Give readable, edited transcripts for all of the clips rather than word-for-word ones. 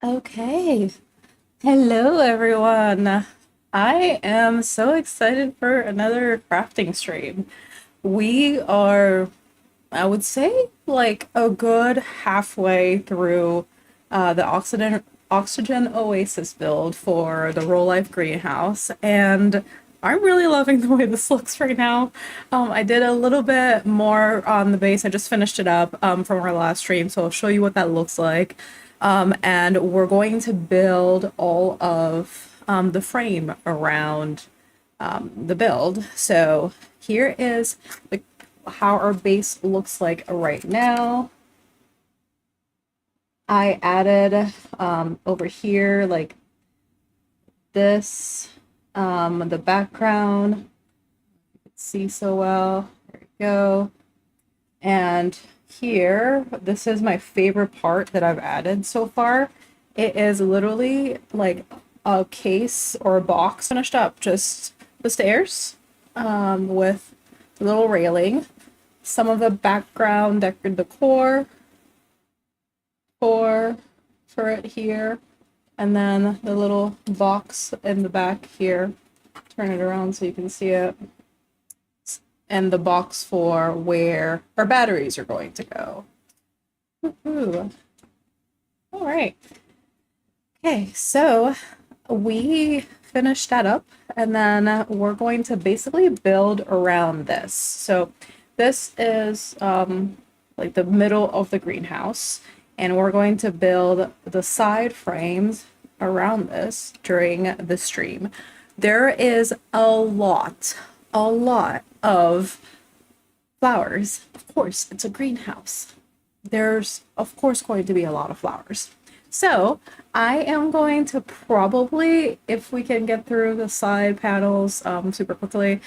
Okay. Hello, everyone. I am so excited for another crafting stream. We are, I would say, like a good halfway through the Oxygen Oasis build for the Rolife greenhouse, and I'm really loving the way this looks right now. I did a little bit more on the base. I just finished it up from our last stream, so I'll show you what that looks like. And we're going to build all of the frame around the build. So here is how our base looks like right now. I added over here like this, the background. You can see so well. There we go. And here, this is my favorite part that I've added so far. It is literally like a case or a box finished up, just the stairs with a little railing, some of the background decor for it here, and then the little box in the back here. Turn it around so you can see it. And the box for where our batteries are going to go. Woohoo. All right. Okay, so we finished that up, and then we're going to basically build around this. So this is like the middle of the greenhouse, and we're going to build the side frames around this during the stream. There is a lot of flowers. Of course, it's a greenhouse. There's, of course, going to be a lot of flowers. So I am going to probably, if we can get through the side panels super quickly,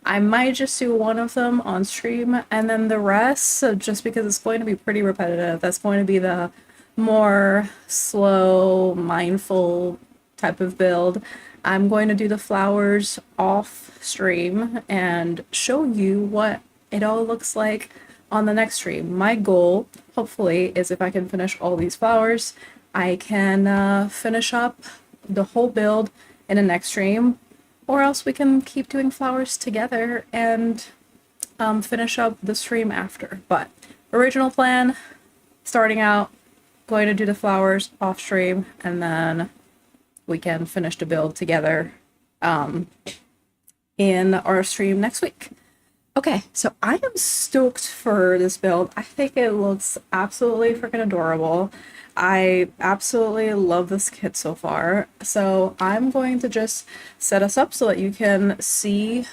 I might just do one of them on stream, and then the rest, so just because it's going to be pretty repetitive, that's going to be the more slow, mindful type of build. I'm going to do the flowers off stream and show you what it all looks like on the next stream. My goal, hopefully, is if I can finish all these flowers, I can finish up the whole build in the next stream, or else we can keep doing flowers together and finish up the stream after. But original plan, starting out, going to do the flowers off stream, and then we can finish the build together in our stream next week. Okay, so I am stoked for this build. I think it looks absolutely freaking adorable. I absolutely love this kit so far. So I'm going to just set us up so that you can see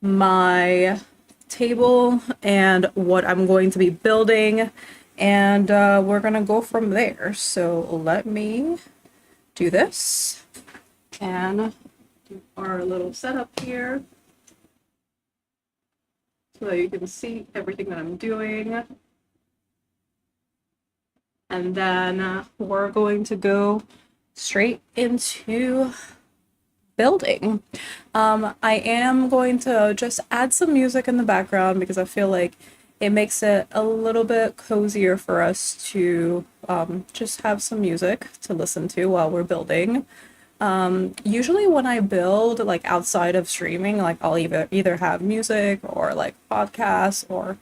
my table and what I'm going to be building. And we're gonna go from there. So let me do this and do our little setup here so that you can see everything that I'm doing. And then we're going to go straight into building. I am going to just add some music in the background because I feel like it makes it a little bit cozier for us to just have some music to listen to while we're building. Usually when I build like outside of streaming, like I'll either have music or like podcasts or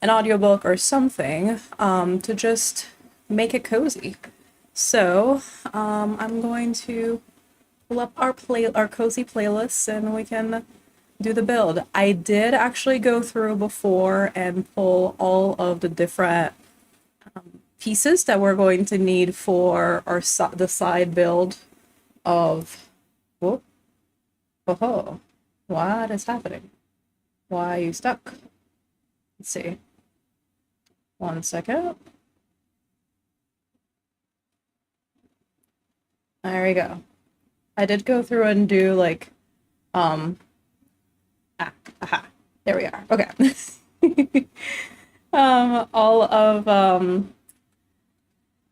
an audiobook or something to just make it cozy. So I'm going to pull up our cozy playlists and we can do the build. I did actually go through before and pull all of the different pieces that we're going to need for our the side build of whoop. Oh, what is happening? Why are you stuck? Let's see. One second. There we go. I did go through and do like aha. There we are. Okay. All of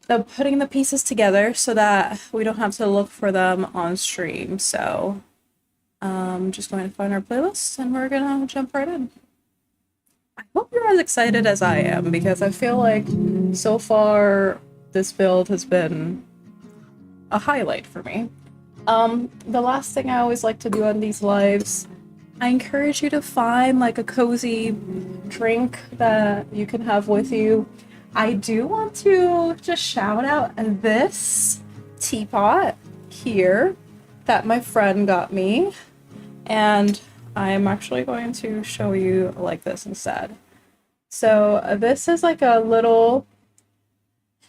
the putting the pieces together so that we don't have to look for them on stream. So I'm just going to find our playlist and we're gonna jump right in. I hope you're as excited as I am because I feel like so far this build has been a highlight for me. The last thing I always like to do on these lives, I encourage you to find like a cozy drink that you can have with you. I do want to just shout out this teapot here that my friend got me, and I'm actually going to show you like this instead. So this is like a little,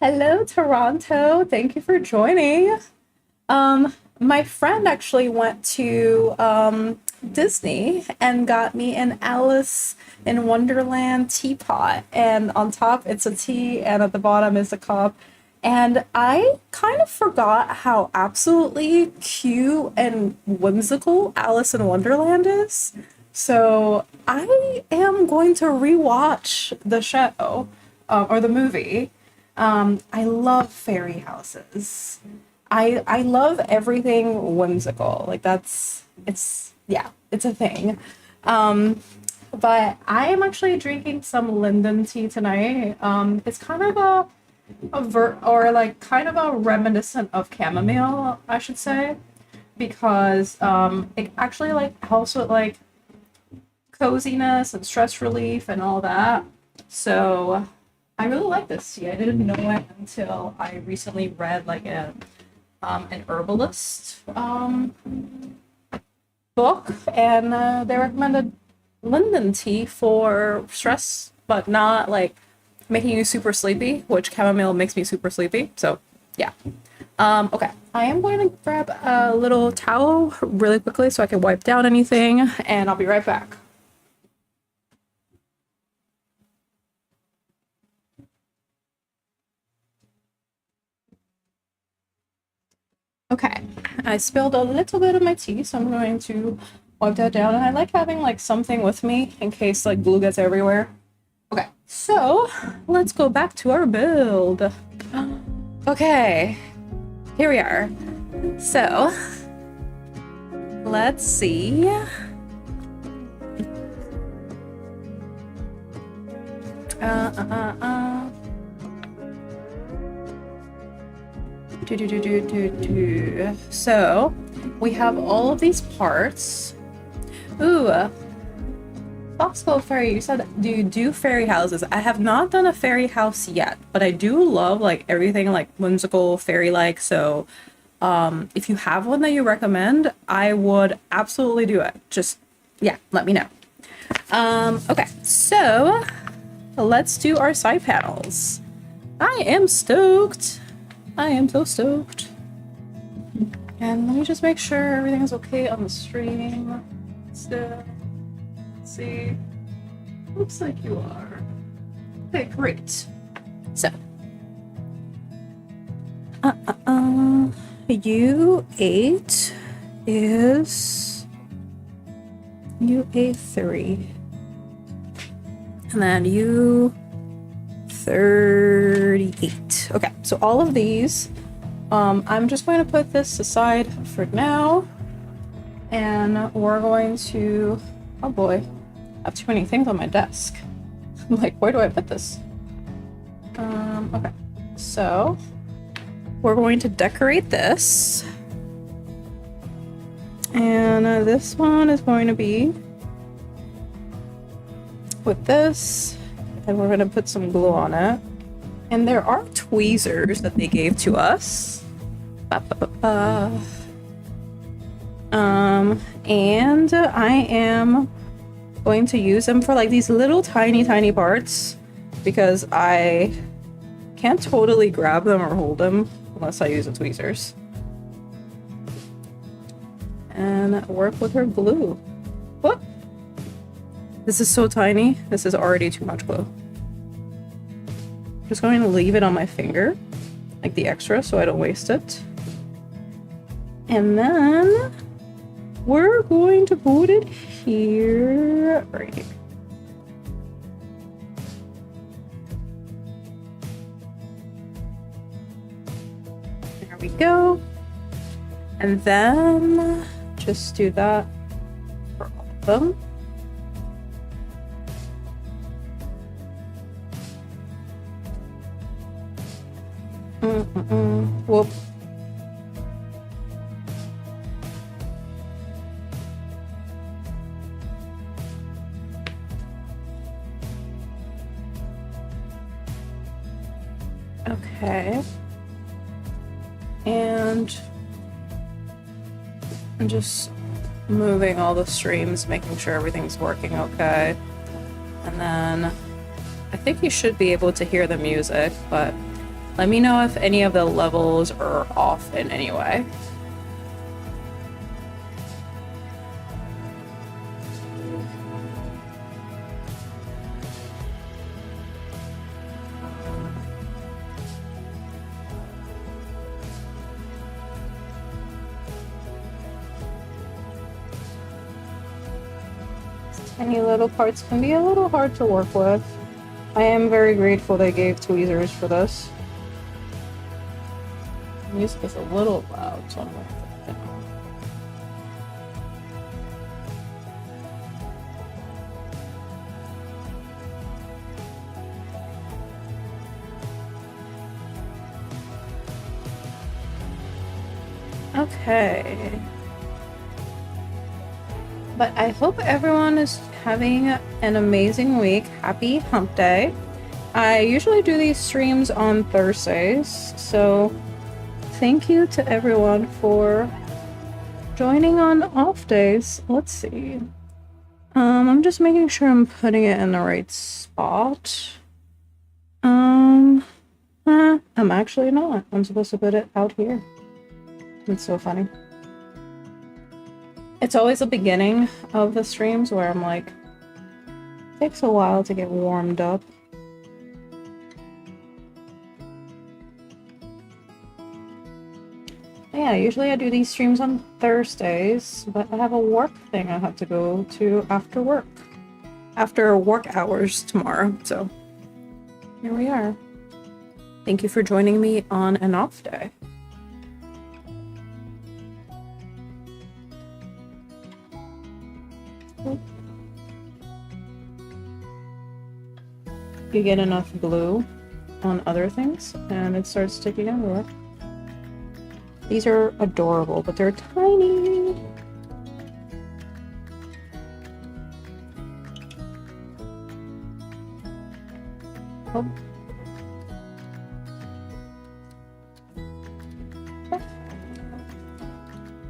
hello Toronto, thank you for joining. My friend actually went to Disney and got me an Alice in Wonderland teapot, and on top it's a tea and at the bottom is a cup. And I kind of forgot how absolutely cute and whimsical Alice in Wonderland is. So I am going to rewatch the show or the movie. I love fairy houses. I love everything whimsical. Like it's a thing. But I am actually drinking some linden tea tonight. It's kind of kind of a reminiscent of chamomile, I should say, because it actually like helps with like coziness and stress relief and all that. So I really like this tea. I didn't know it until I recently read like an herbalist book, and they recommended linden tea for stress, but not like making you super sleepy, which chamomile makes me super sleepy. So yeah. Okay, I am going to grab a little towel really quickly so I can wipe down anything, and I'll be right back. Okay, I spilled a little bit of my tea, so I'm going to wipe that down, and I like having like something with me in case like glue gets everywhere. Okay, so let's go back to our build. Okay, here we are. So let's see. So we have all of these parts. Ooh, Foxglove Fairy, you said, do you do fairy houses? I have not done a fairy house yet, but I do love like everything like whimsical, fairy-like. So if you have one that you recommend, I would absolutely do it. Just, yeah, let me know. Okay, so let's do our side panels. I am stoked. I am so stoked. And let me just make sure everything is okay on the stream. So, let's see. Looks like you are. Okay, great. So, U8 is U8-3. And then U38. Okay, so all of these, I'm just going to put this aside for now. And we're going to, oh boy, I have too many things on my desk. I'm like, where do I put this? Okay, so we're going to decorate this. And this one is going to be with this, and we're going to put some glue on it. And there are tweezers that they gave to us. And I am going to use them for like these little tiny parts because I can't totally grab them or hold them unless I use the tweezers. And work with her glue. What? This is so tiny. This is already too much glue. Just going to leave it on my finger, like the extra, so I don't waste it. And then we're going to put it here, right here. There we go. And then just do that for all of them. Whoop. Okay. And I'm just moving all the streams, making sure everything's working okay. And then I think you should be able to hear the music, but let me know if any of the levels are off in any way. Tiny little parts can be a little hard to work with. I am very grateful they gave tweezers for this. The music is a little loud, so I'm going to put it down. Okay. But I hope everyone is having an amazing week. Happy Hump Day. I usually do these streams on Thursdays, so thank you to everyone for joining on off days. Let's see. I'm just making sure I'm putting it in the right spot. I'm actually not. I'm supposed to put it out here. It's so funny. It's always the beginning of the streams where I'm like, it takes a while to get warmed up. Yeah, usually I do these streams on Thursdays, but I have a work thing I have to go to after work. After work hours tomorrow, so here we are. Thank you for joining me on an off day. You get enough glue on other things and it starts sticking everywhere. These are adorable, but they're tiny. Oh.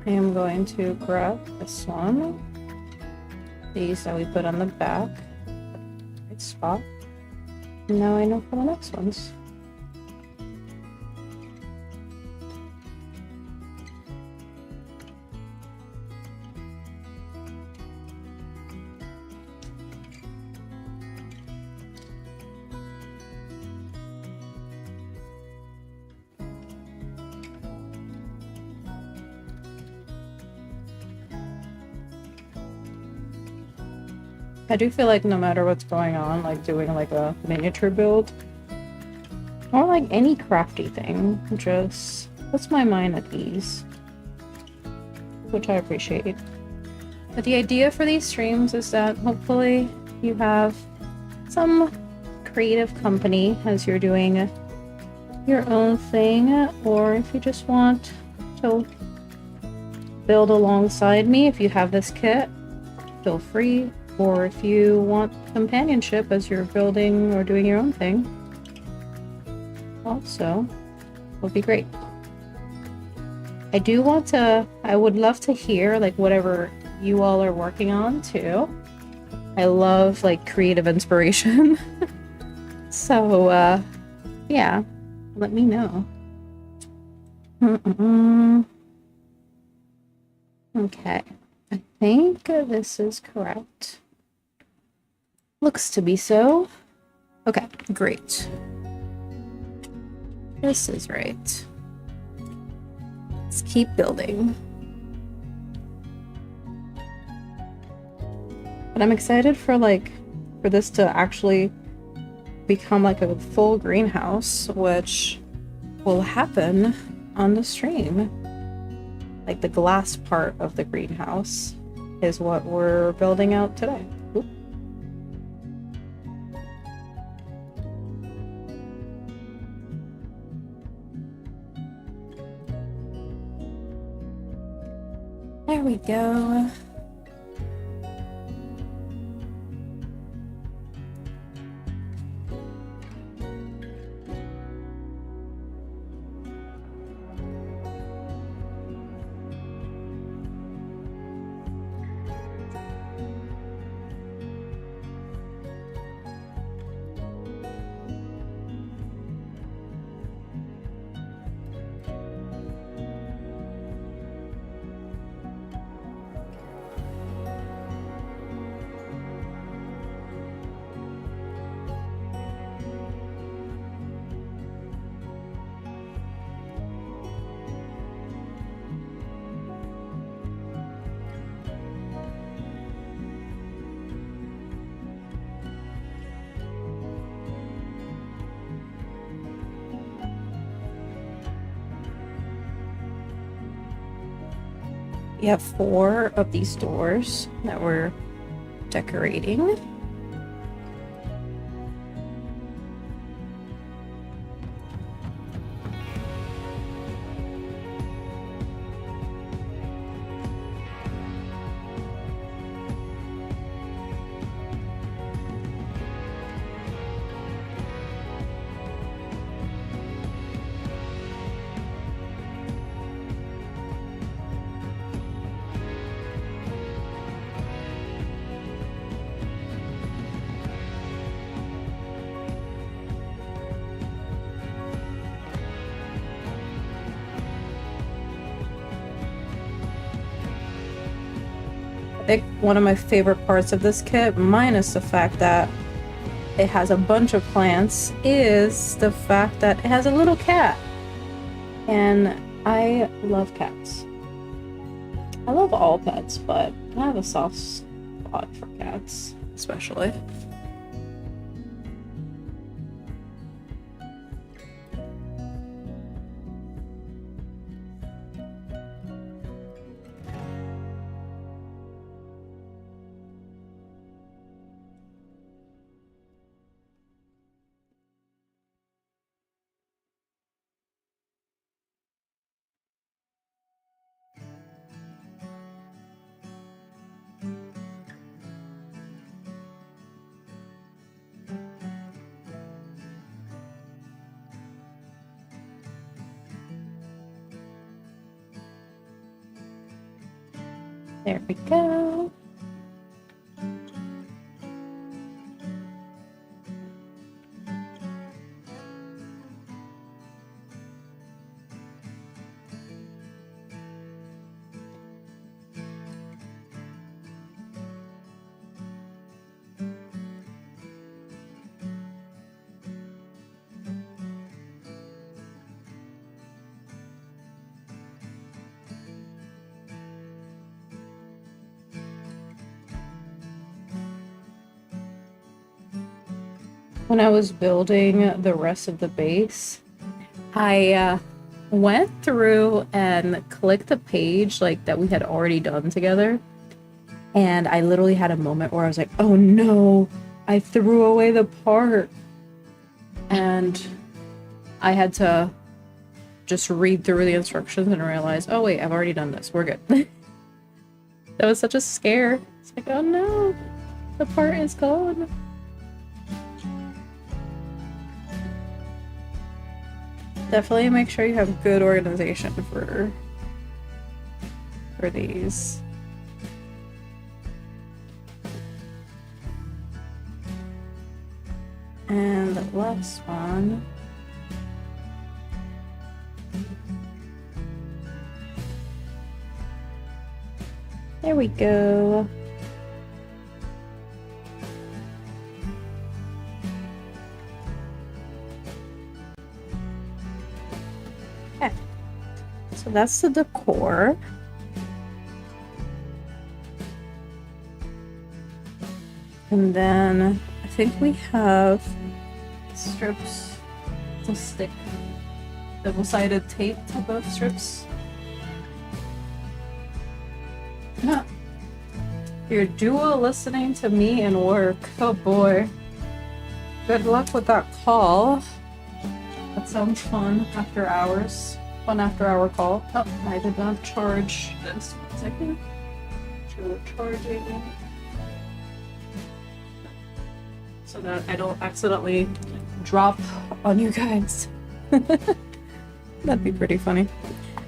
I am going to grab this one. These that we put on the back. Right spot. And now I know for the next ones. I do feel like no matter what's going on, like doing like a miniature build or like any crafty thing just puts my mind at ease, which I appreciate. But the idea for these streams is that hopefully you have some creative company as you're doing your own thing, or if you just want to build alongside me, if you have this kit, feel free. Or if you want companionship as you're building or doing your own thing, also would be great. I would love to hear like whatever you all are working on too. I love like creative inspiration. So yeah, let me know. Okay, I think this is correct. Looks to be so. Okay, great. This is right. Let's keep building. But I'm excited for this to actually become like a full greenhouse, which will happen on the stream. Like the glass part of the greenhouse is what we're building out today. Oop. There we go. We have 4 of these doors that we're decorating. I think one of my favorite parts of this kit, minus the fact that it has a bunch of plants, is the fact that it has a little cat. And I love cats. I love all pets, but I have a soft spot for cats, especially. There we go. When I was building the rest of the base, I went through and clicked a page like that we had already done together, and I literally had a moment where I was like, oh no, I threw away the part, and I had to just read through the instructions and realize, oh wait, I've already done this, we're good. That was such a scare. It's like, oh no, the part is gone. Definitely make sure you have good organization for these. And the last one. There we go. Okay, so that's the decor. And then I think we have strips to stick double-sided tape to both strips. You're dual listening to me and work. Oh boy. Good luck with that call. That sounds fun after hours. Fun after hour call. Oh, I did not charge this. 1 second. Sure, charging. So that I don't accidentally drop on you guys. That'd be pretty funny.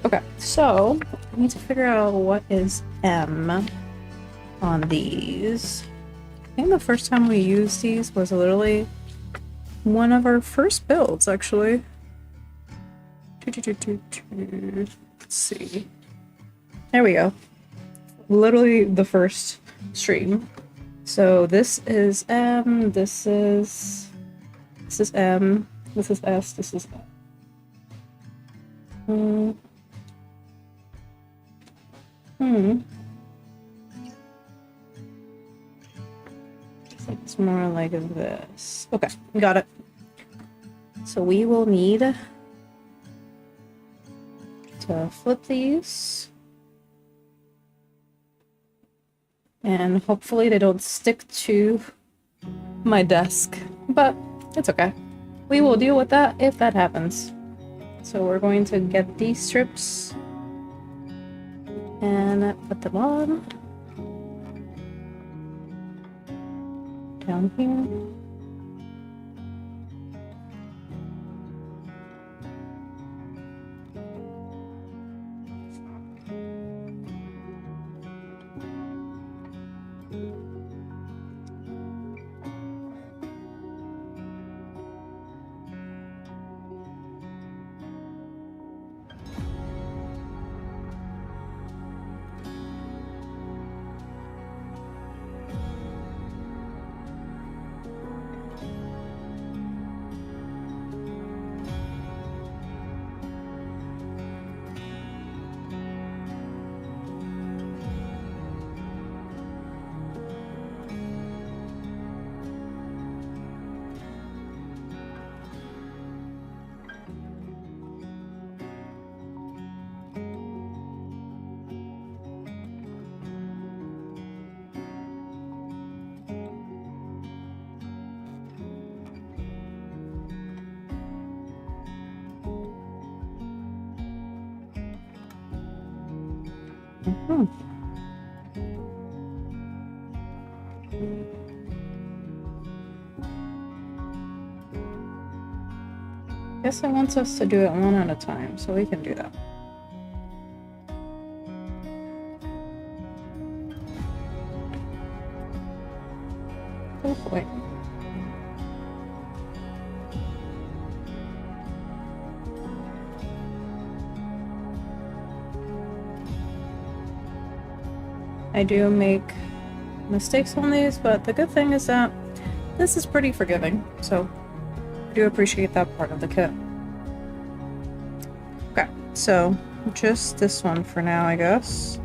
Okay, so I need to figure out what is M on these. I think the first time we used these was literally one of our first builds, actually. Let's see. There we go. Literally the first stream. So this is M, this is M, this is S, this is M. It's more like this. Okay, got it. So we will need to flip these. And hopefully they don't stick to my desk, but it's okay. We will deal with that if that happens. So we're going to get these strips and put them on down here. Hmm. Guess it wants us to do it one at a time, so we can do that. Hopefully. I do make mistakes on these, but the good thing is that this is pretty forgiving, so I do appreciate that part of the kit. Okay, so just this one for now, I guess.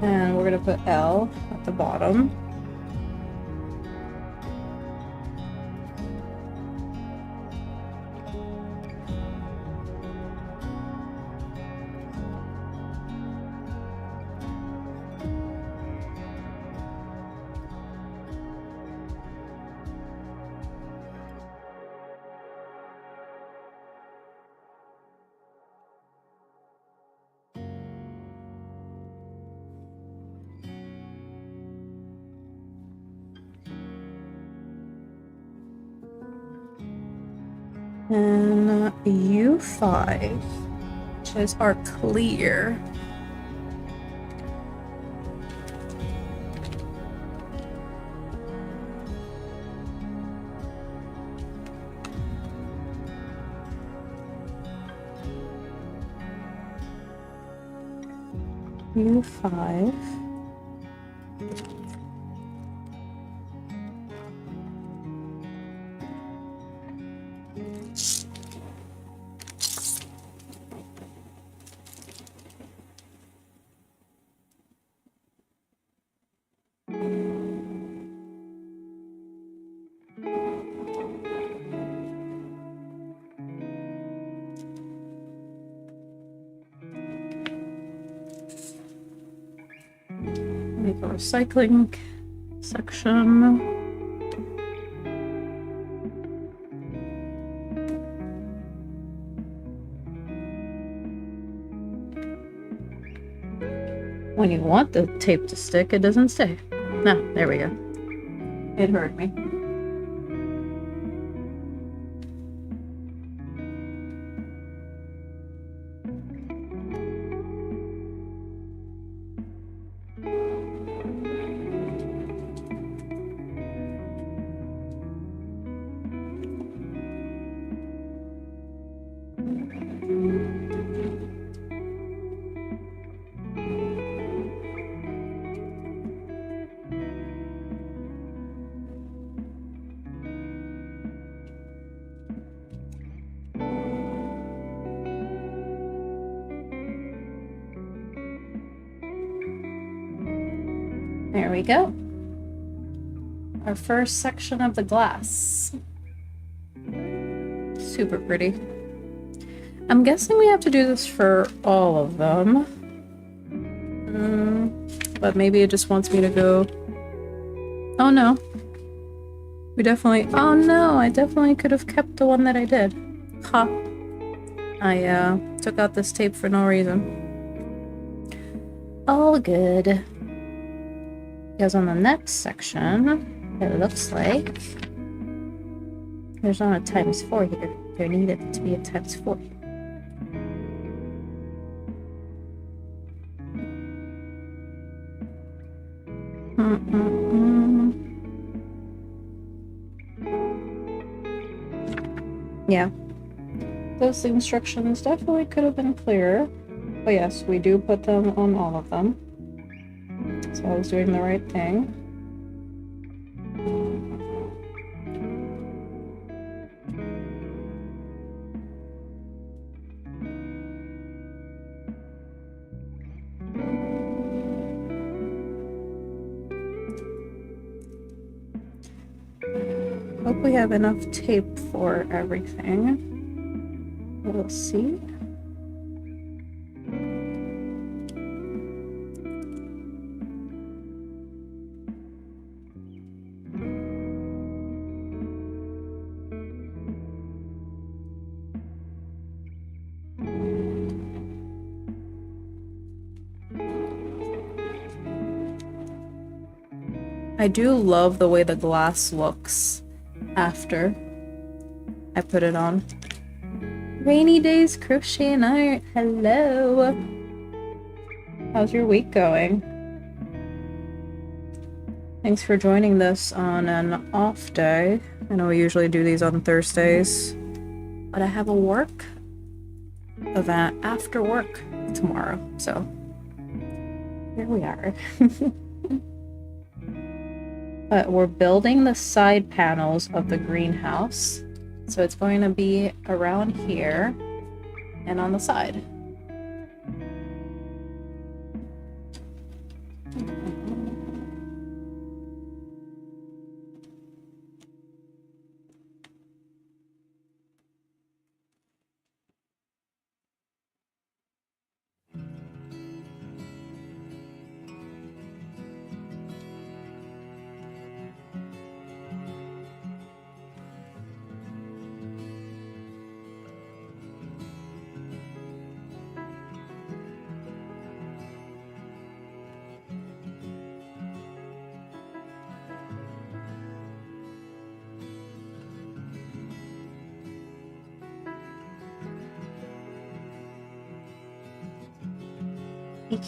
And we're gonna put L at the bottom. And U5, which is our clear. U5. Make a recycling section. When you want the tape to stick, it doesn't stay. No, there we go. It heard me. There we go. Our first section of the glass. Super pretty. I'm guessing we have to do this for all of them. But maybe it just wants me to go. Oh no. Oh no, I definitely could have kept the one that I did. Ha. I took out this tape for no reason. All good. Because on the next section, it looks like there's not a ×4 here. There needed to be a ×4. Yeah. Those instructions definitely could have been clearer. But yes, we do put them on all of them. So I was doing the right thing. Hope we have enough tape for everything. We'll see. I do love the way the glass looks after I put it on. Rainy Days Crochet and Art, hello! How's your week going? Thanks for joining this on an off day. I know we usually do these on Thursdays, but I have a work event after work tomorrow, so here we are. But we're building the side panels of the greenhouse. So it's going to be around here and on the side.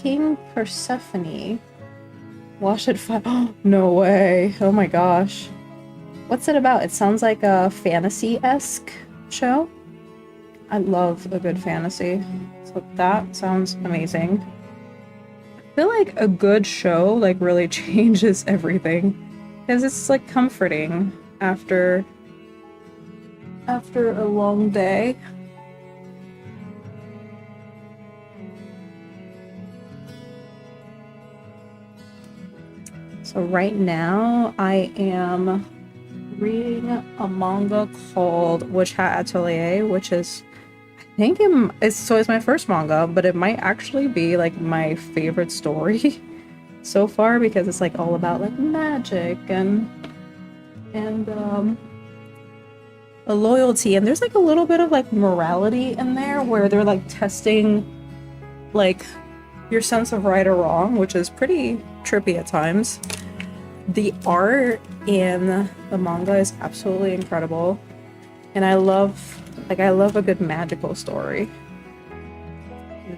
King Persephone. Wash it fire. Oh, no way. Oh my gosh. What's it about? It sounds like a fantasy-esque show. I love a good fantasy. So that sounds amazing. I feel like a good show like really changes everything. Because it's like comforting after a long day. So right now I am reading a manga called Witch Hat Atelier, which is, I think it's my first manga, but it might actually be like my favorite story so far because it's like all about like magic and a loyalty, and there's like a little bit of like morality in there where they're like testing like your sense of right or wrong, which is pretty trippy at times. The art in the manga is absolutely incredible, and I love a good magical story.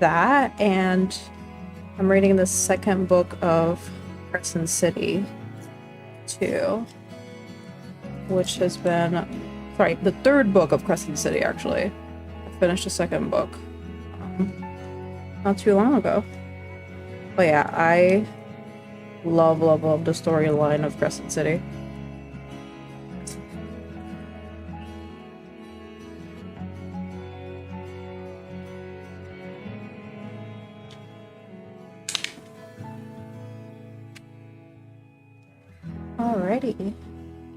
That, and I'm reading the second book of Crescent City too, which has been, sorry, the third book of Crescent City actually. I finished the second book not too long ago. But yeah, I love the storyline of Crescent City. Alrighty,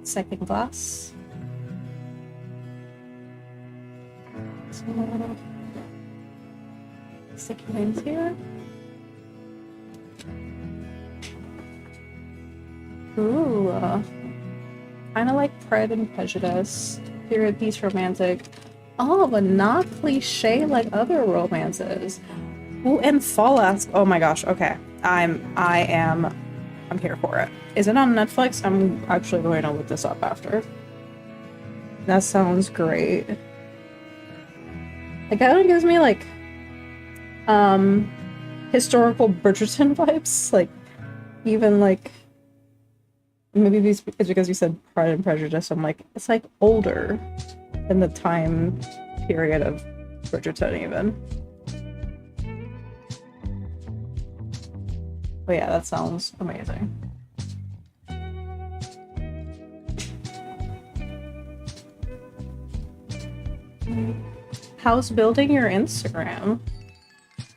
second glass. So, sticky lines here. Ooh, kind of like Pride and Prejudice, period piece romantic. Oh, but not cliche like other romances. Ooh, and Fall Ask. Oh my gosh. Okay, I'm here for it. Is it on Netflix? I'm actually going to look this up after. That sounds great. It kind of gives me like historical Bridgerton vibes, like even like maybe it's because you said Pride and Prejudice. I'm like, it's like older than the time period of Bridgerton even. But yeah, that sounds amazing. How's building your Instagram?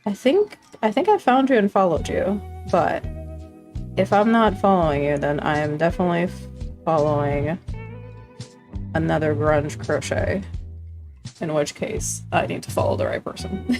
I think I found you and followed you, but if I'm not following you, then I am definitely following another grunge crochet, in which case I need to follow the right person.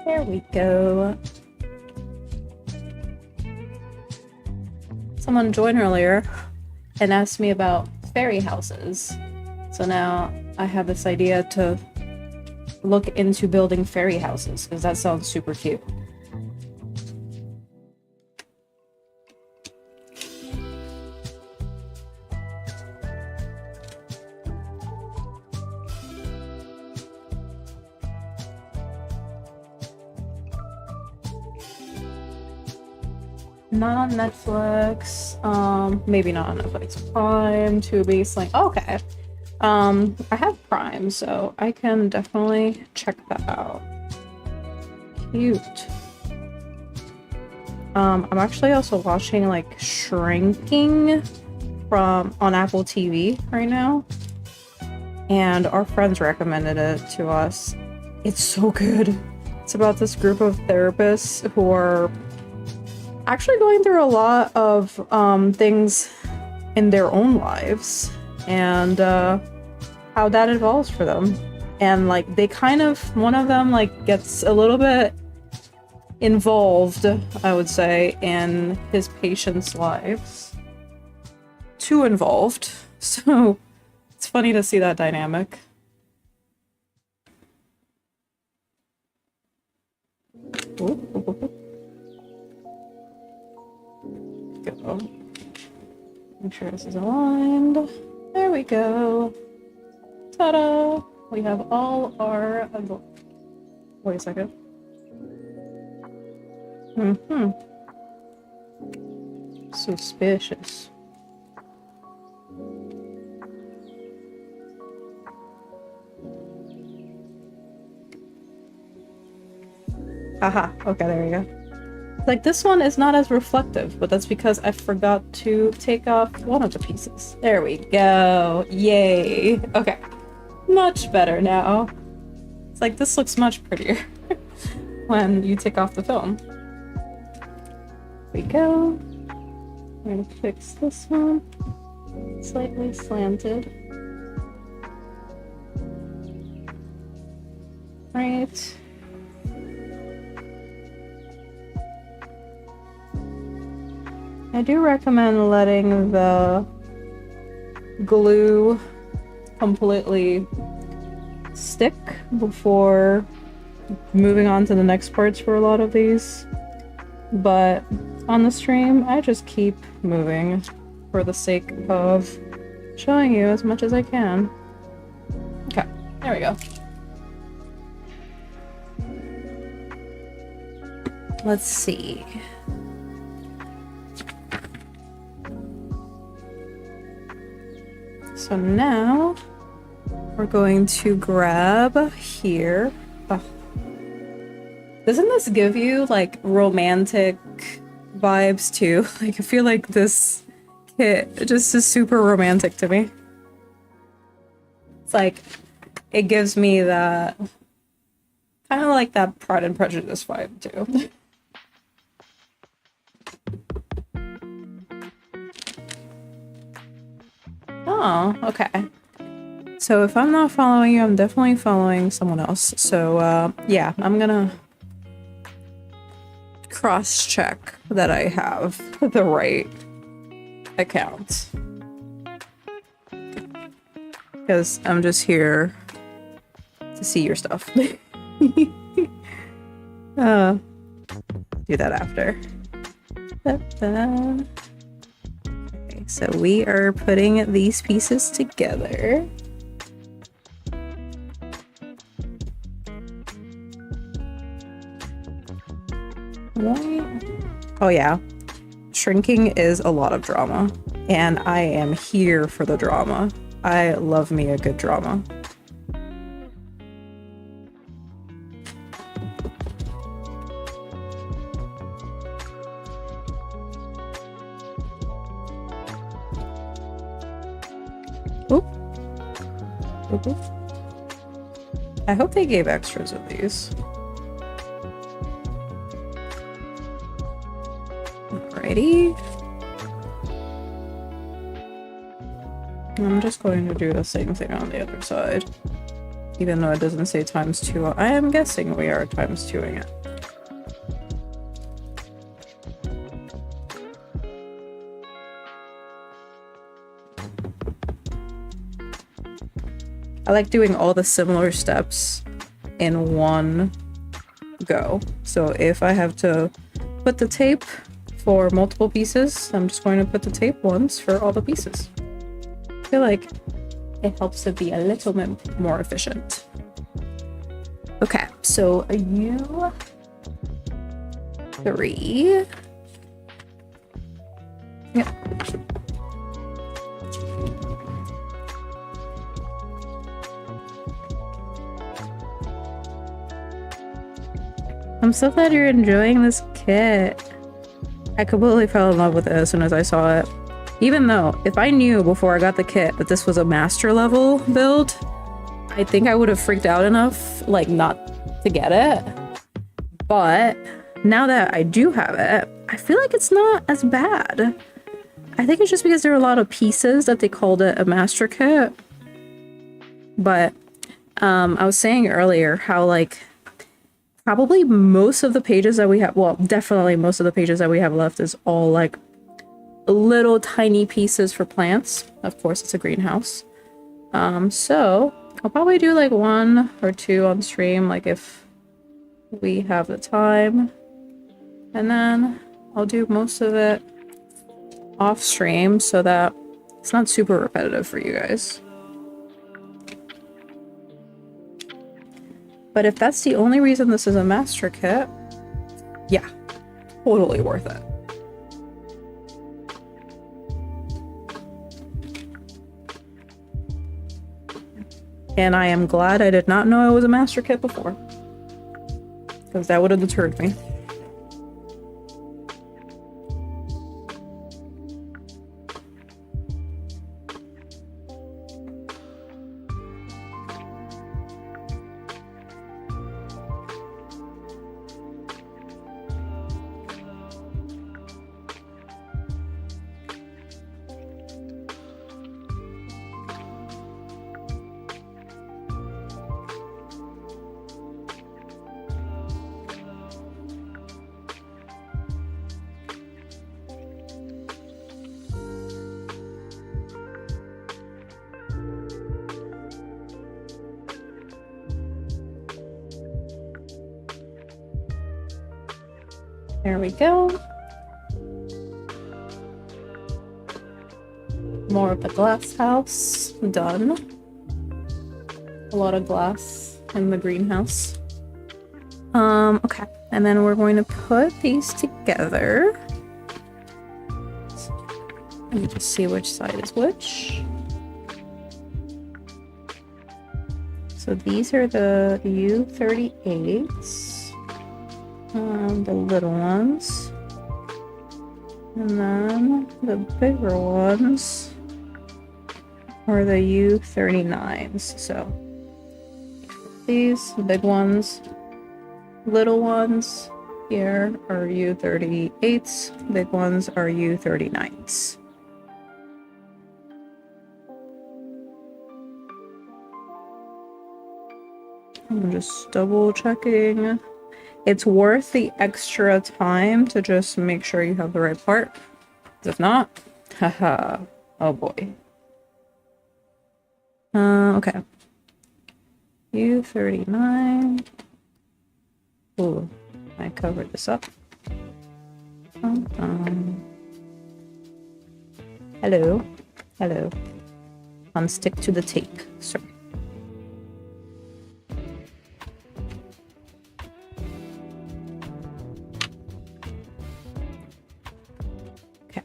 There we go. Someone joined earlier and asked me about fairy houses. So now I have this idea to look into building fairy houses because that sounds super cute. Not on Netflix. Maybe not on Netflix. Prime, Tubi, Sling. Oh, okay. I have Prime, so I can definitely check that out. Cute. I'm actually also watching like Shrinking on Apple TV right now, and our friends recommended it to us. It's so good. It's about this group of therapists who are actually going through a lot of things in their own lives and how that evolves for them. And like they kind of, one of them like gets a little bit involved, I would say, in his patients' lives. Too involved. So it's funny to see that dynamic. Ooh. Go. Make sure this is aligned. There we go. Ta-da! We have all our... Wait a second. Suspicious. Haha, okay, there we go. Like, this one is not as reflective, but that's because I forgot to take off one of the pieces. There we go. Yay. Okay. Much better now. It's like, this looks much prettier when you take off the film. There we go. I'm gonna fix this one. Slightly slanted. Right. I do recommend letting the glue completely stick before moving on to the next parts for a lot of these. But on the stream, I just keep moving for the sake of showing you as much as I can. Okay, there we go. Let's see. So now we're going to grab here. Oh. Doesn't this give you like romantic vibes too. Like I feel like this kit just is super romantic to me. It's like it gives me that kind of like that Pride and Prejudice vibe too. Oh, okay. So if I'm not following you, I'm definitely following someone else. So yeah, I'm gonna cross-check that I have the right account. Because I'm just here to see your stuff. Do that after. Okay, so we are putting these pieces together. Right. Oh yeah, shrinking is a lot of drama, and I am here for the drama. I love me a good drama. Oop. Oop, oop. I hope they gave extras of these. Alrighty. I'm just going to do the same thing on the other side. Even though it doesn't say ×2, I am guessing we are ×2ing it. I like doing all the similar steps in one go. So if I have to put the tape for multiple pieces, I'm just going to put the tape once for all the pieces. I feel like it helps to be a little bit more efficient. Okay, so you 3. Yep. I'm so glad you're enjoying this kit. I completely fell in love with it as soon as I saw it. Even though, if I knew before I got the kit that this was a master level build, I think I would have freaked out enough, like, not to get it. But now that I do have it, I feel like it's not as bad. I think it's just because there are a lot of pieces that they called it a master kit. But I was saying earlier how, like, probably most of the pages that we have, well, definitely most of the pages that we have left is all like little tiny pieces for plants. Of course, it's a greenhouse. So I'll probably do like 1 or 2 on stream, like if we have the time. And then I'll do most of it off stream so that it's not super repetitive for you guys. But if that's the only reason this is a master kit, yeah, totally worth it. And I am glad I did not know it was a master kit before, because that would have deterred me. There we go. More of the glass house done. A lot of glass in the greenhouse. Okay. And then we're going to put these together. Let me just see which side is which. So these are the U38s. The little ones. And then the bigger ones are the U39s. So these big ones, little ones here are U38s, big ones are U39s. I'm just double checking. It's worth the extra time to just make sure you have the right part. If not, haha, oh boy. Okay. U39. Ooh, I covered this up. Hello. Hello. Unstick to the tape, sir. Okay.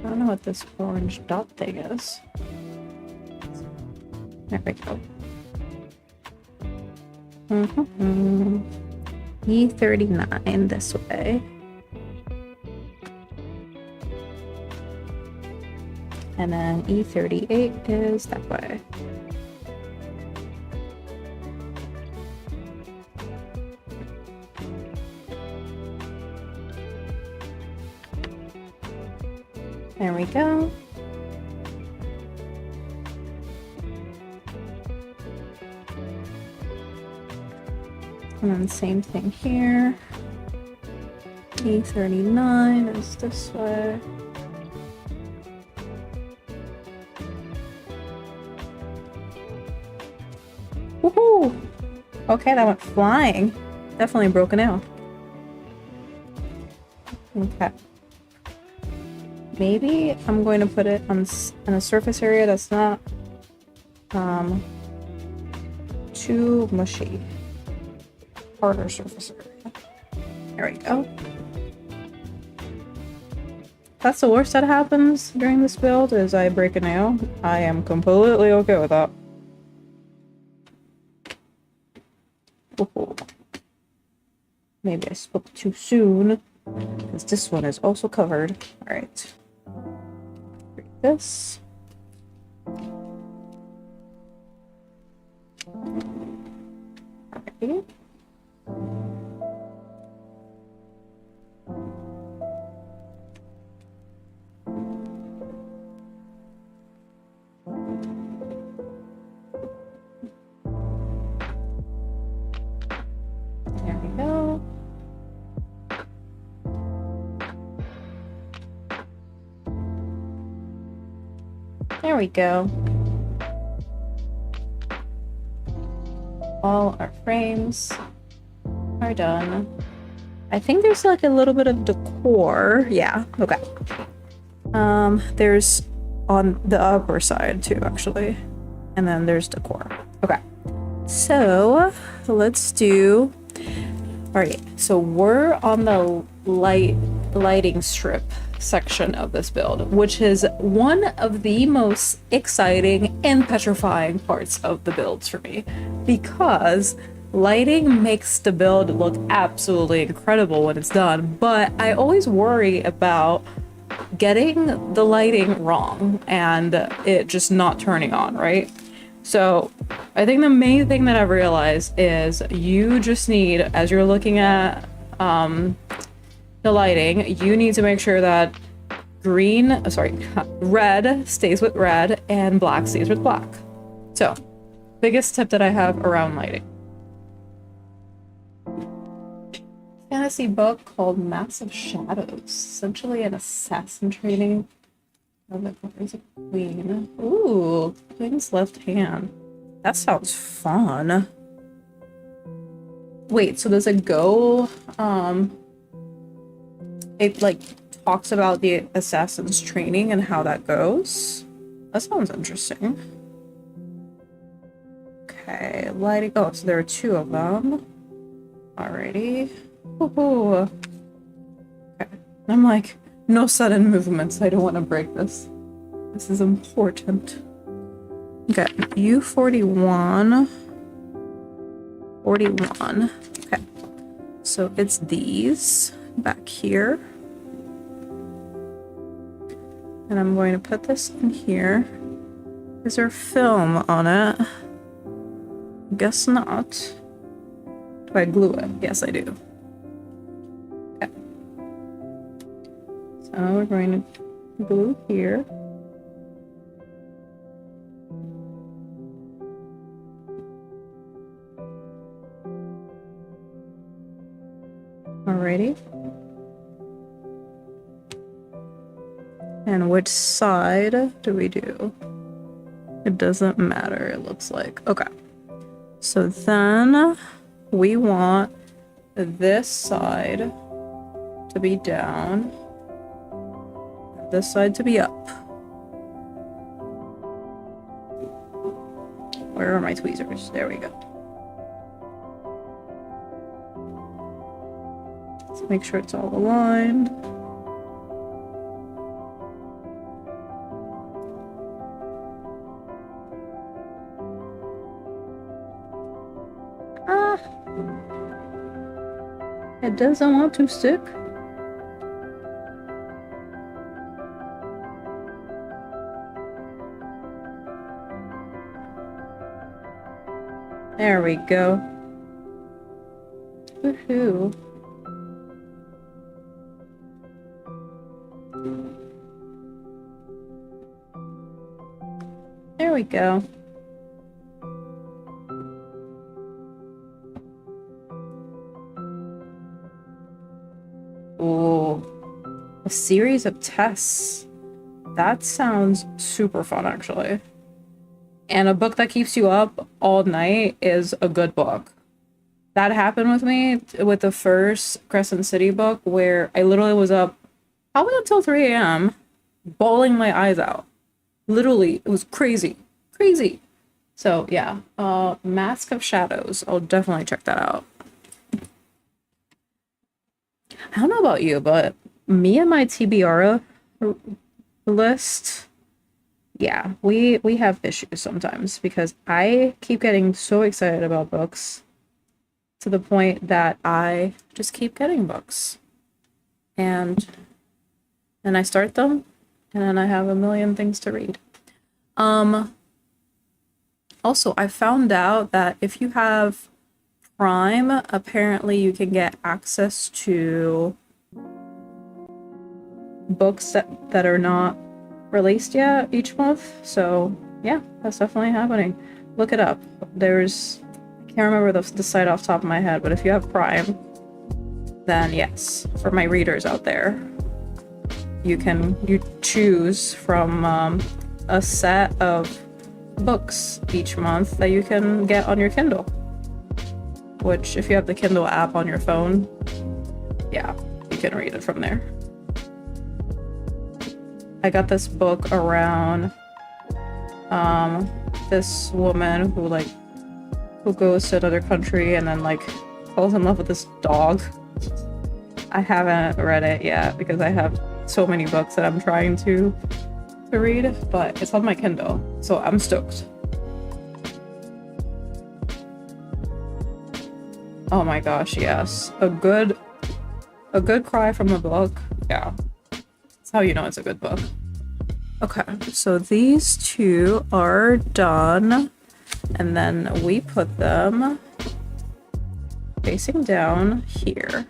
I don't know what this orange dot thing is. There we go. E39 this way. And then E38 is that way. There we go. And then same thing here. E39 is this way. Woohoo! Okay, that went flying. Definitely broken out. Okay. Maybe I'm going to put it on a surface area that's not too mushy. Harder surface area. There we go. That's the worst that happens during this build is I break a nail. I am completely okay with that. Ooh. Maybe I spoke too soon because this one is also covered. All right. Break this. Okay. There we go. There we go. All our frames are done. I think there's like a little bit of decor. Yeah, okay. There's on the upper side too, actually. And then there's decor. Okay. So let's do. All right. So we're on the lighting strip section of this build, which is one of the most exciting and petrifying parts of the builds for me, because lighting makes the build look absolutely incredible when it's done, but I always worry about getting the lighting wrong and it just not turning on, right? So I think the main thing that I've realized is you just need, as you're looking at the lighting, you need to make sure that red stays with red and black stays with black. So, biggest tip that I have around lighting. Fantasy book called Massive Shadows, essentially an assassin training of the Glories of Queen. Ooh, Queen's left hand. That sounds fun. Wait, so does it go, it like talks about the assassin's training and how that goes? That sounds interesting. Okay, lighting. Oh, so there are two of them. Alrighty. Woohoo. Okay. I'm like, no sudden movements. I don't want to break this. This is important. Okay, U41. 41. Okay. So it's these back here. And I'm going to put this in here. Is there film on it? Guess not. Do I glue it? Yes, I do. Okay. So we're going to glue here. Alrighty. And which side do we do? It doesn't matter, it looks like. Okay. So then we want this side to be down, this side to be up. Where are my tweezers? There we go. Let's make sure it's all aligned. It doesn't want to stick. There we go. Woohoo. There we go. Ooh, a series of tests. That sounds super fun, actually. And a book that keeps you up all night is a good book. That happened with me with the first Crescent City book, where I literally was up probably until 3 a.m. bawling my eyes out. Literally, it was crazy. Crazy. So yeah, Mask of Shadows. I'll definitely check that out. I don't know about you, but me and my TBR list, yeah, we have issues sometimes because I keep getting so excited about books to the point that I just keep getting books. And I start them, and then I have a million things to read. Also, I found out that if you have Prime, apparently you can get access to books that are not released yet each month. So yeah, that's definitely happening. Look it up. There's, I can't remember the site off the top of my head, but if you have Prime, then yes, for my readers out there, you choose from a set of books each month that you can get on your Kindle. Which, if you have the Kindle app on your phone, yeah, you can read it from there. I got this book around this woman who goes to another country and then falls in love with this dog. I haven't read it yet because I have so many books that I'm trying to read, but it's on my Kindle, so I'm stoked. Oh my gosh, yes. A good cry from a book. Yeah. That's how you know it's a good book. Okay, so these two are done. And then we put them facing down here.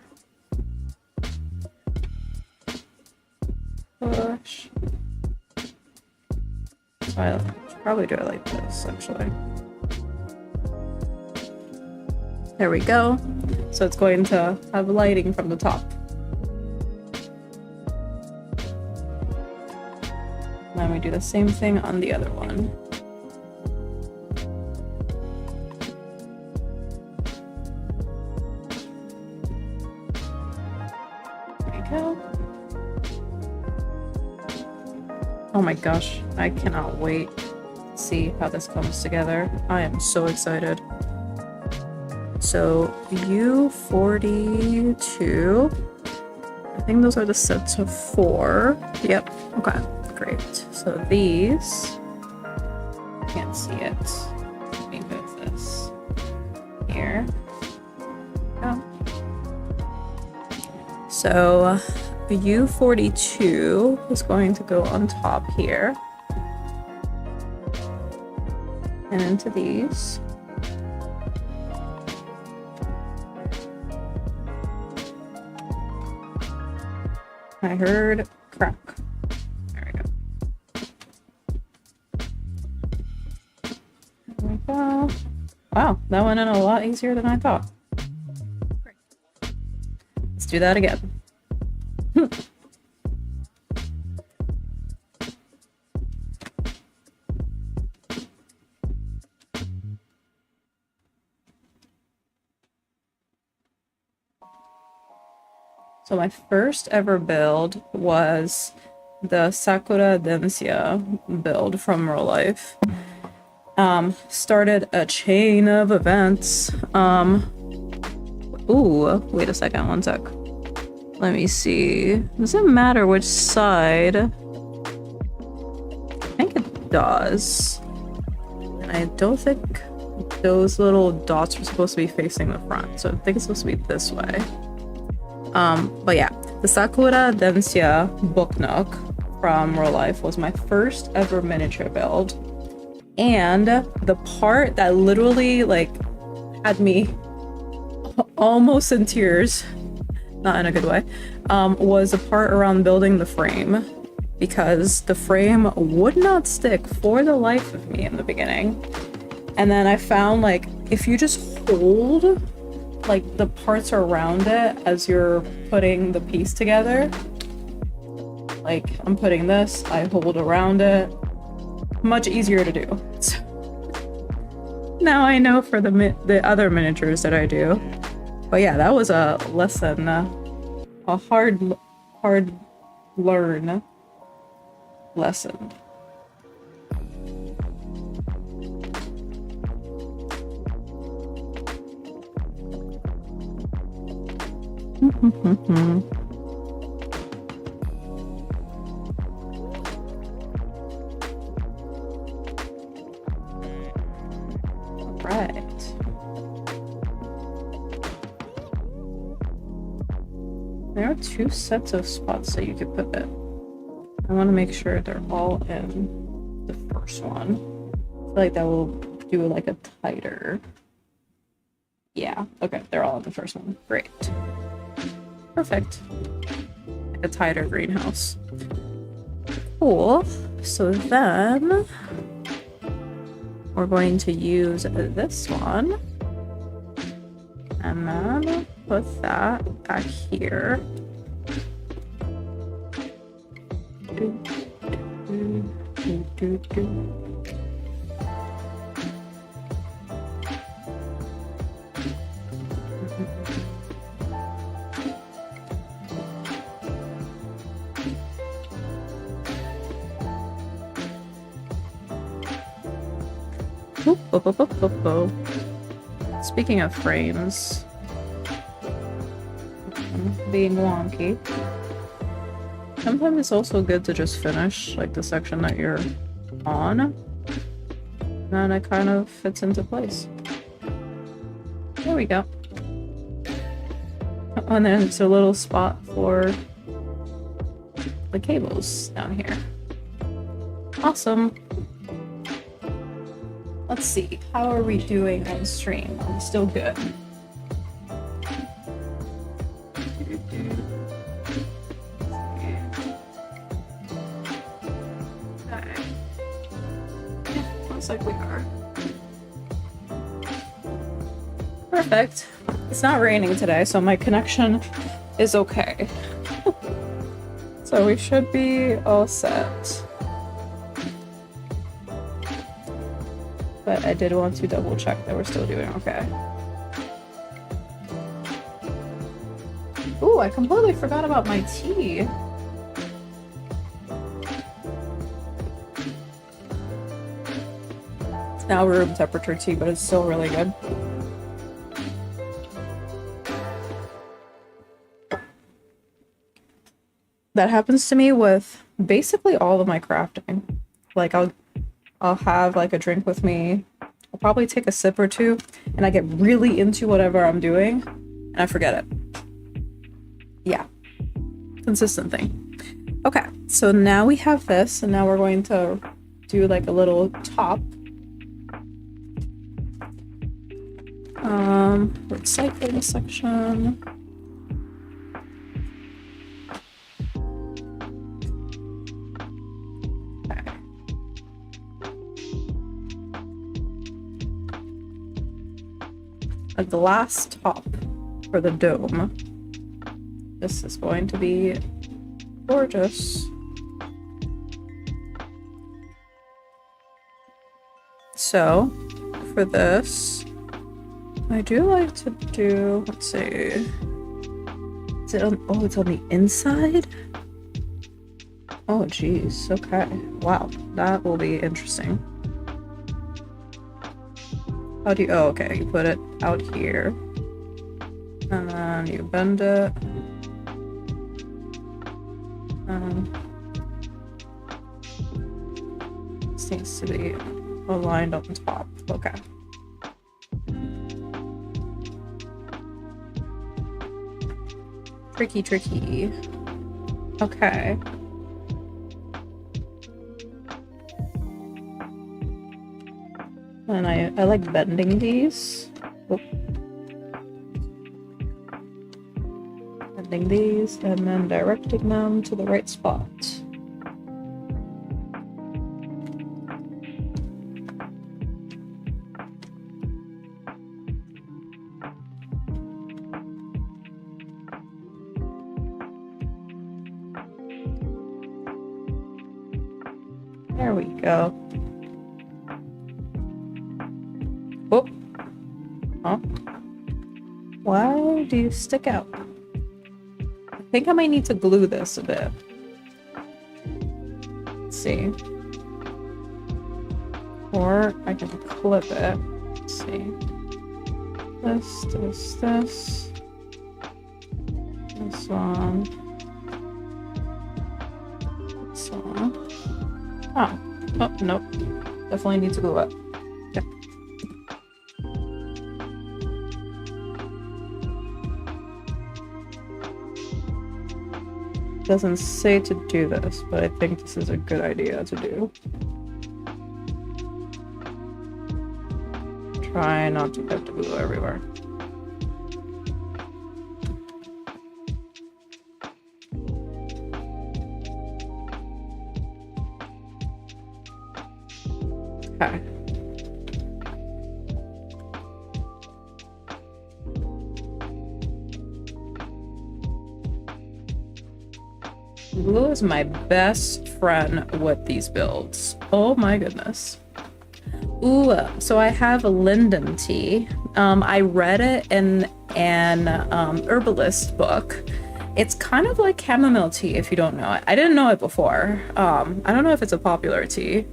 Push. So I should probably do it like this, actually. There we go. So it's going to have lighting from the top. And then we do the same thing on the other one. There we go. Oh my gosh, I cannot wait to see how this comes together. I am so excited. So U42, I think those are the sets of 4. Yep, okay, great. So these, can't see it. Let me move this here. Oh. So U42 is going to go on top here. And into these. I heard crack. There we go. There we go. Wow, that went in a lot easier than I thought. Great. Let's do that again. So my first ever build was the Sakura Densia build from Rolife. Started a chain of events. Ooh, wait a second, one sec. Let me see. Does it matter which side? I think it does. And I don't think those little dots are supposed to be facing the front, so I think it's supposed to be this way. But yeah, the Sakura Densia book nook from Rolife was my first ever miniature build. And the part that literally like had me almost in tears, not in a good way, was the part around building the frame, because the frame would not stick for the life of me in the beginning. And then I found like if you just hold like the parts around it as you're putting the piece together, like I'm putting this, I hold around it, much easier to do. So now I know for the other miniatures that I do. But yeah, that was a lesson, a hard learn lesson. Right. There are 2 sets of spots that you could put it. I want to make sure they're all in the first one. I feel like that will do like a tighter. Yeah, okay, they're all in the first one. Great. Perfect. Like a tighter greenhouse. Cool. So then we're going to use this one. And then put that back here. Speaking of frames being wonky, sometimes it's also good to just finish like the section that you're on, and then it kind of fits into place. There we go. Oh, and then it's a little spot for the cables down here. Awesome. Let's see, how are we doing on stream? Are we still good? Okay. Looks like we are. Perfect. It's not raining today, so my connection is okay. So we should be all set. But I did want to double check that we're still doing okay. Ooh, I completely forgot about my tea. It's now room temperature tea, but it's still really good. That happens to me with basically all of my crafting. Like I'll have like a drink with me. I'll probably take a sip or two, and I get really into whatever I'm doing, and I forget it. Yeah, consistent thing. Okay, so now we have this, and now we're going to do like a little top. Recycling section. Okay. A glass top for the dome. This is going to be gorgeous. So, for this, I do like to do, let's see, is it on, oh, it's on the inside? Oh, geez, okay. Wow, that will be interesting. How do you, oh, okay, you put it out here, and then you bend it. This needs to be aligned on top, okay. Tricky. Okay. And I like bending these. Oop. Bending these and then directing them to the right spot. There we go. Oh. Huh? Why do you stick out? I think I might need to glue this a bit. Let's see. Or I can clip it. Let's see. This. This one. This one. Oh, nope. Definitely need to glue it. Okay. Doesn't say to do this, but I think this is a good idea to do. Try not to get the glue everywhere. Okay. Glue is my best friend with these builds. Oh my goodness. Ooh, so I have a linden tea. I read it in an herbalist book. It's kind of like chamomile tea if you don't know it. I didn't know it before. I don't know if it's a popular tea.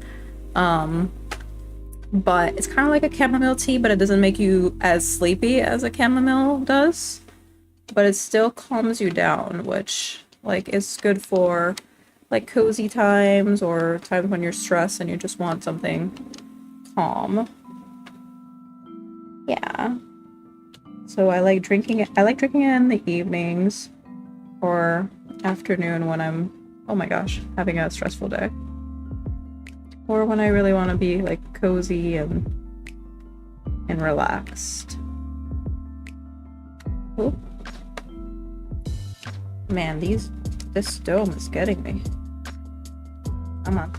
But it's kind of like a chamomile tea, but it doesn't make you as sleepy as a chamomile does. But it still calms you down, which like is good for like cozy times or times when you're stressed and you just want something calm. Yeah. So I like drinking it. I like drinking it in the evenings or afternoon when I'm, oh my gosh, having a stressful day. Or when I really want to be like cozy and relaxed. Ooh. Man, this dome is getting me. Come on.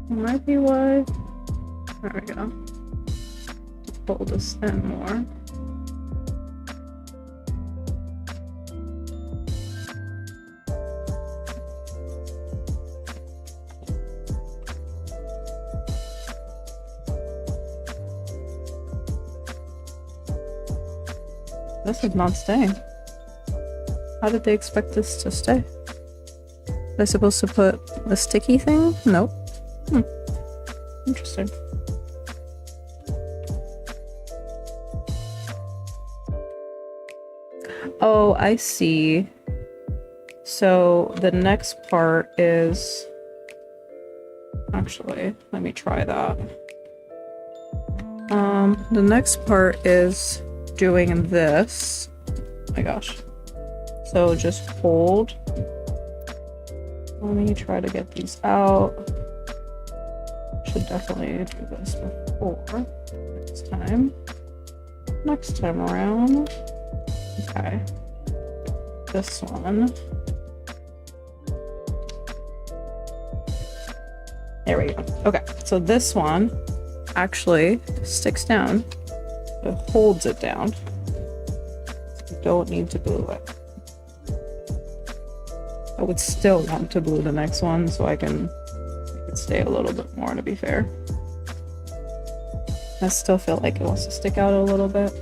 Might be why. There we go. Pull this in more. This is not staying. How did they expect this to stay? Am I supposed to put a sticky thing? Nope. Interesting. Oh, I see. So the next part is Actually, let me try that. The next part is doing this. Oh my gosh. So just hold. Let me try to get these out. Should definitely do this before next time. Next time around. Okay. This one. There we go. Okay, so this one actually sticks down. It holds it down. You don't need to glue it. I would still want to glue the next one so I can make it stay a little bit more, to be fair. I still feel like it wants to stick out a little bit.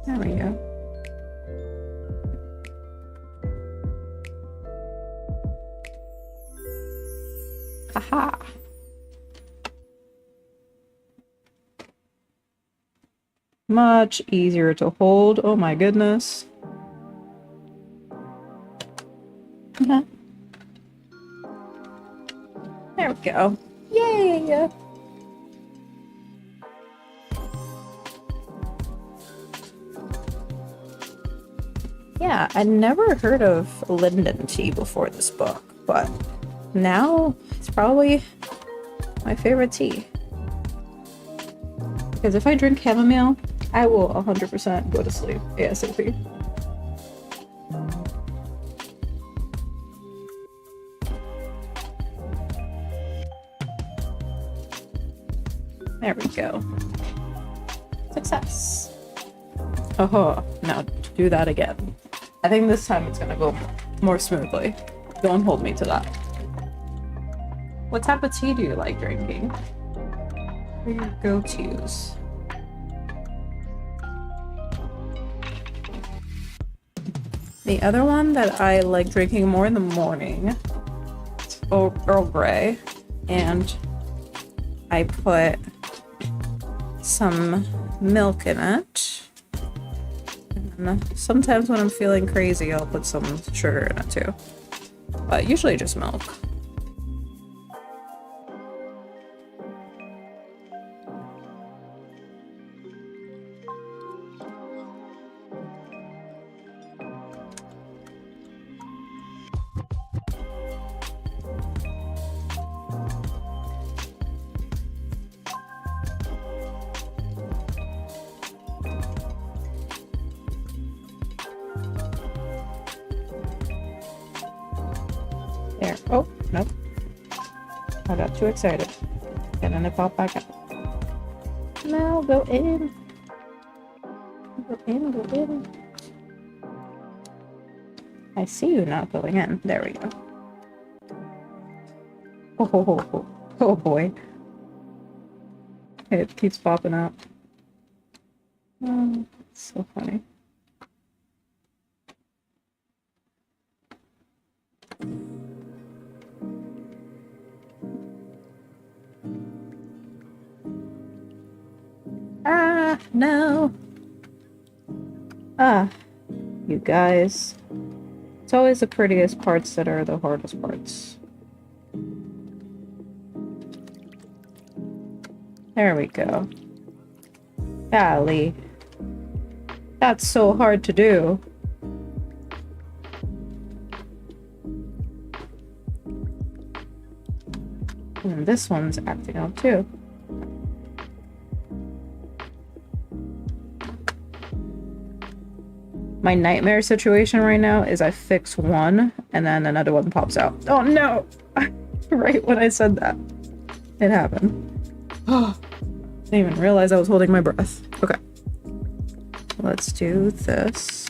There we go. Aha! Much easier to hold. Oh my goodness. There we go. Yay! Yeah, I'd never heard of linden tea before this book, but now it's probably my favorite tea. Because if I drink chamomile, I will 100% go to sleep ASAP. There we go. Success. Oh, now do that again. I think this time it's gonna go more smoothly. Don't hold me to that. What type of tea do you like drinking? What are your go-tos? The other one that I like drinking more in the morning, it's Earl Grey, and I put some milk in it. And sometimes when I'm feeling crazy, I'll put some sugar in it too. But usually just milk. There. Oh, nope. I got too excited. And then it popped back out. Now go in. Go in, go in. I see you now going in. There we go. Oh boy. It keeps popping out. Oh, it's so funny. Ah, no. Ah, you guys. It's always the prettiest parts that are the hardest parts. There we go. Golly. That's so hard to do. And this one's acting out too. My nightmare situation right now is I fix one and then another one pops out. Oh no! Right when I said that, it happened. Oh, didn't even realize I was holding my breath. Okay. Let's do this.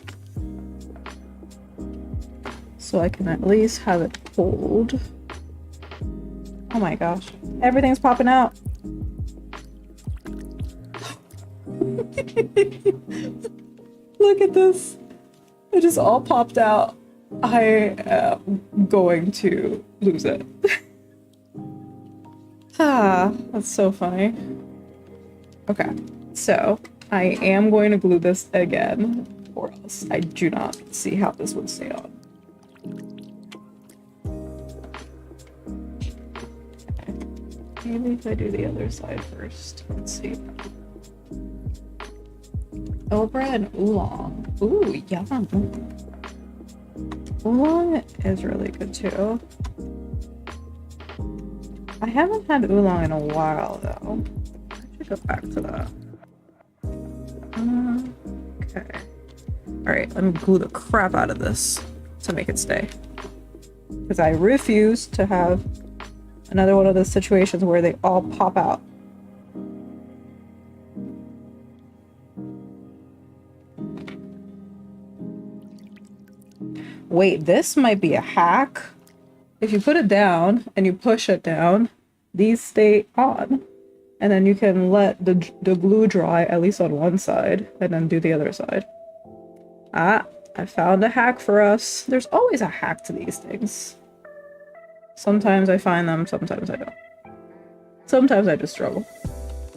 So I can at least have it hold. Oh my gosh. Everything's popping out. Look at this. It just all popped out. I am going to lose it. Ah, that's so funny. Okay, so I am going to glue this again, or else I do not see how this would stay on. Maybe if I do the other side first. Let's see. Okra and oolong. Ooh, yum. Oolong is really good too. I haven't had oolong in a while though. I should go back to that. Okay. Alright, let me glue the crap out of this to make it stay. Because I refuse to have another one of those situations where they all pop out. Wait, this might be a hack. If you put it down and you push it down, these stay on. And then you can let the glue dry, at least on one side, and then do the other side. Ah, I found a hack for us. There's always a hack to these things. Sometimes I find them, sometimes I don't. Sometimes I just struggle.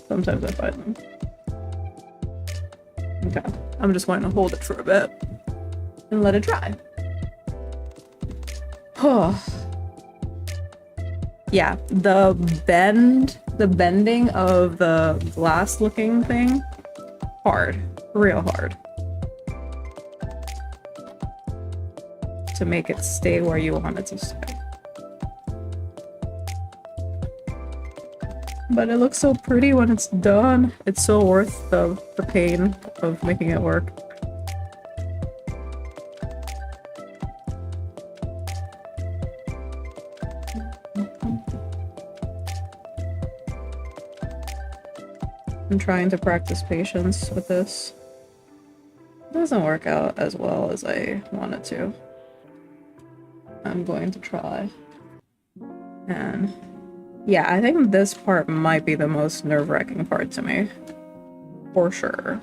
Sometimes I find them. Okay, I'm just going to hold it for a bit and let it dry. Oh. Yeah, the bending of the glass looking thing, hard, real hard. To make it stay where you want it to stay. But it looks so pretty when it's done. It's so worth the pain of making it work. I'm trying to practice patience with this. It doesn't work out as well as I want it to. I'm going to try. And yeah, I think this part might be the most nerve-wracking part to me. For sure.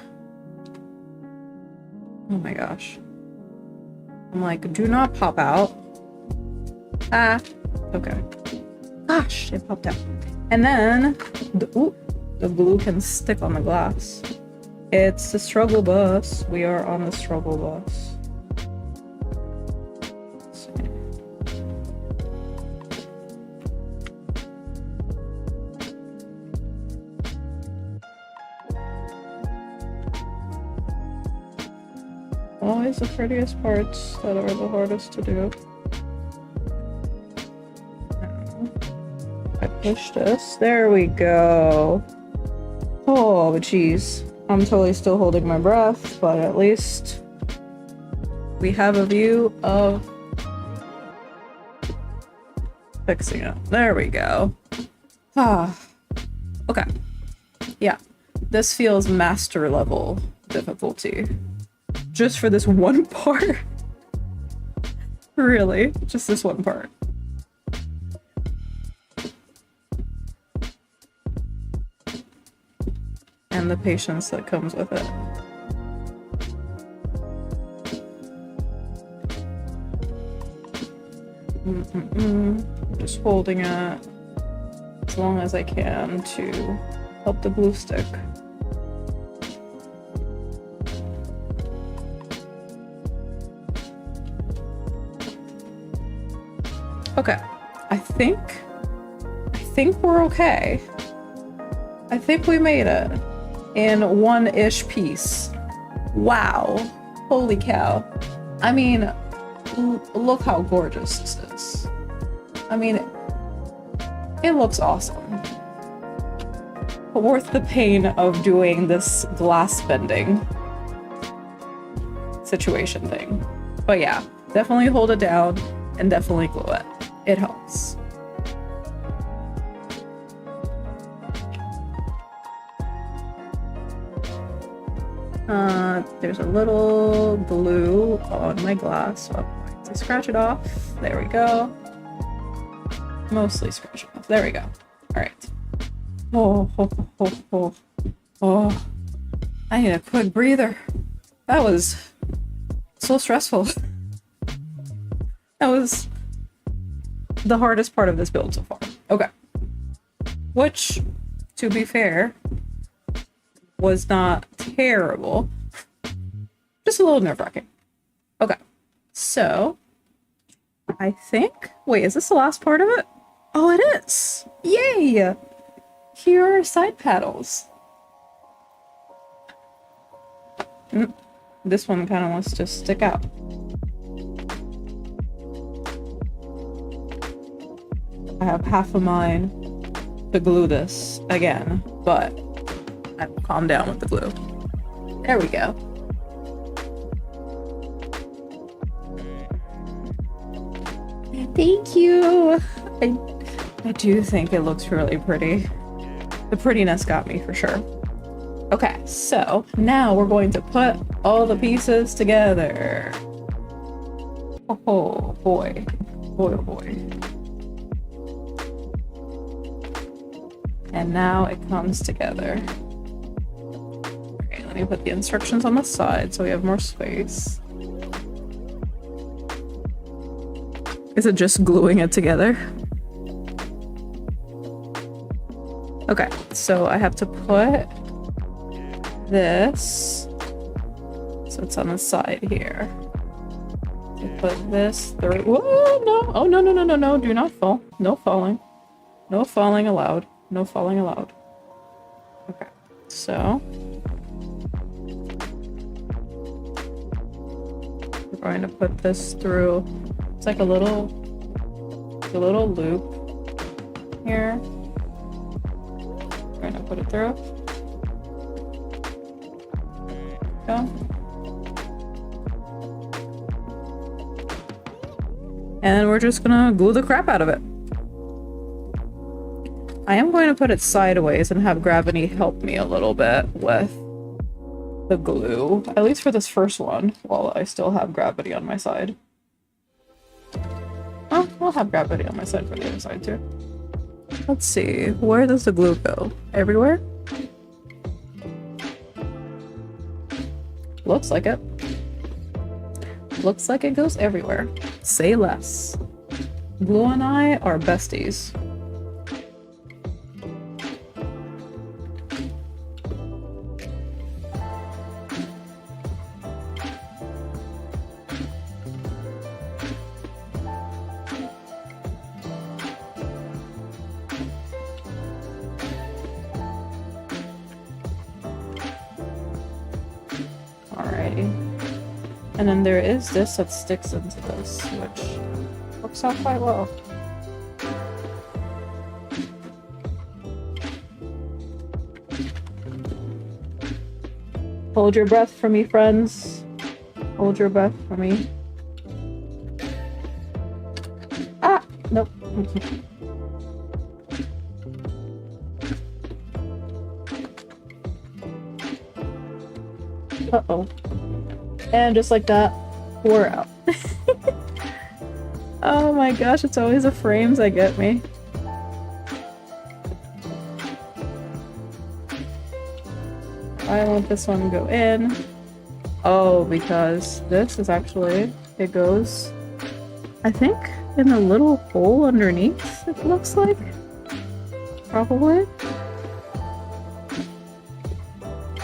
Oh my gosh. I'm like, do not pop out. Ah, okay. Gosh, it popped out. And then, the glue can stick on the glass. It's the struggle bus. We are on the struggle bus. Let's see. Always the prettiest parts that are the hardest to do. I push this. There we go. Oh, jeez. I'm totally still holding my breath, but at least we have a view of fixing it. There we go. Ah. Okay. Yeah. This feels master level difficulty. Just for this one part. Really, just this one part. And the patience that comes with it. Just holding it as long as I can to help the glue stick. Okay, I think we're okay. I think we made it in one-ish piece. Wow, holy cow. I mean, look how gorgeous this is. I mean, it looks awesome. Worth the pain of doing this glass bending situation thing. But yeah, definitely hold it down and definitely glue it. It helps. There's a little glue on my glass, so I'm going to scratch it off. There we go. Mostly scratch it off. There we go. All right. Oh. I need a quick breather. That was so stressful. That was the hardest part of this build so far. Okay. Which, to be fair, was not terrible. Just a little nerve-wracking. Okay. So, I think... Wait, is this the last part of it? Oh, it is! Yay! here are side paddles. This one kind of wants to stick out. I have half a mind to glue this again, but I've calmed down with the glue. There we go. Thank you. I do think it looks really pretty. The prettiness got me for sure. Okay, so now we're going to put all the pieces together. Oh boy. Boy, oh boy. And now it comes together. Okay, let me put the instructions on the side so we have more space. Is it just gluing it together? Okay, so I have to put this, so it's on the side here. So put this through. Whoa, no! Oh, no, no, no, no, no! Do not fall. No falling. No falling allowed. No falling allowed. Okay, so we're going to put this through. It's like a little loop here. We're gonna put it through. Go. And we're just gonna glue the crap out of it. I am going to put it sideways and have gravity help me a little bit with the glue, at least for this first one, while I still have gravity on my side. Oh, I'll have gravity on my side for the other side too. Let's see, where does the glue go? Everywhere? Looks like it. Looks like it goes everywhere. Say less. Glue and I are besties. And then there is this that sticks into this, which works out quite well. Hold your breath for me, friends. Hold your breath for me. Ah! Nope. Uh-oh. And just like that, we're out. Oh my gosh, it's always the frames that get me. I want this one to go in. Oh, because this is actually, it goes, I think, in a little hole underneath, it looks like. Probably.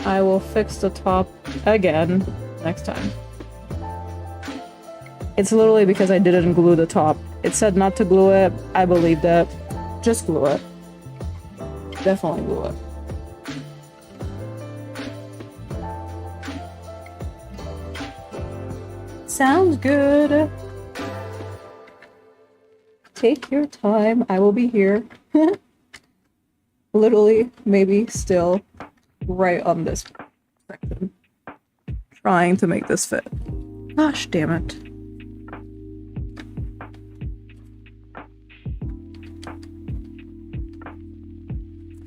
I will fix the top again next time. It's literally because I didn't glue the top. It said not to glue it. I believed it. Just glue it. Definitely glue it. Sounds good. Take your time. I will be here. Literally, maybe still right on this section. Trying to make this fit. Gosh damn it.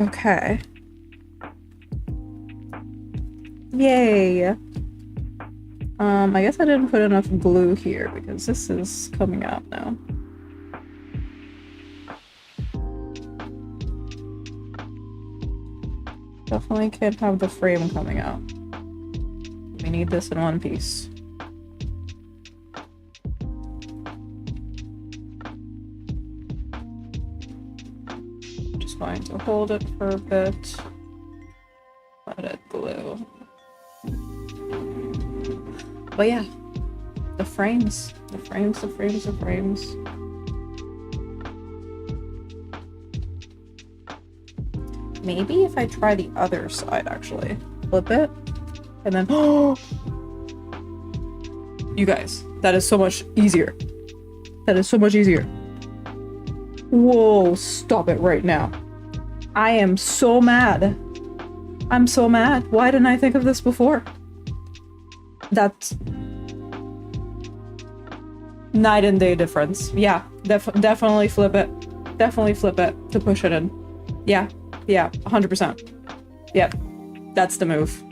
Okay. Yay. I guess I didn't put enough glue here because this is coming out now. Definitely can't have the frame coming out. We need this in one piece. Just going to hold it for a bit. Let it glue. But yeah, the frames. The frames, the frames, the frames. Maybe if I try the other side, actually. Flip it, and then, oh! You guys, that is so much easier. That is so much easier. Whoa, stop it right now. I am so mad. I'm so mad. Why didn't I think of this before? That's night and day difference. Yeah, definitely flip it. Definitely flip it to push it in. Yeah, 100%. Yeah, that's the move.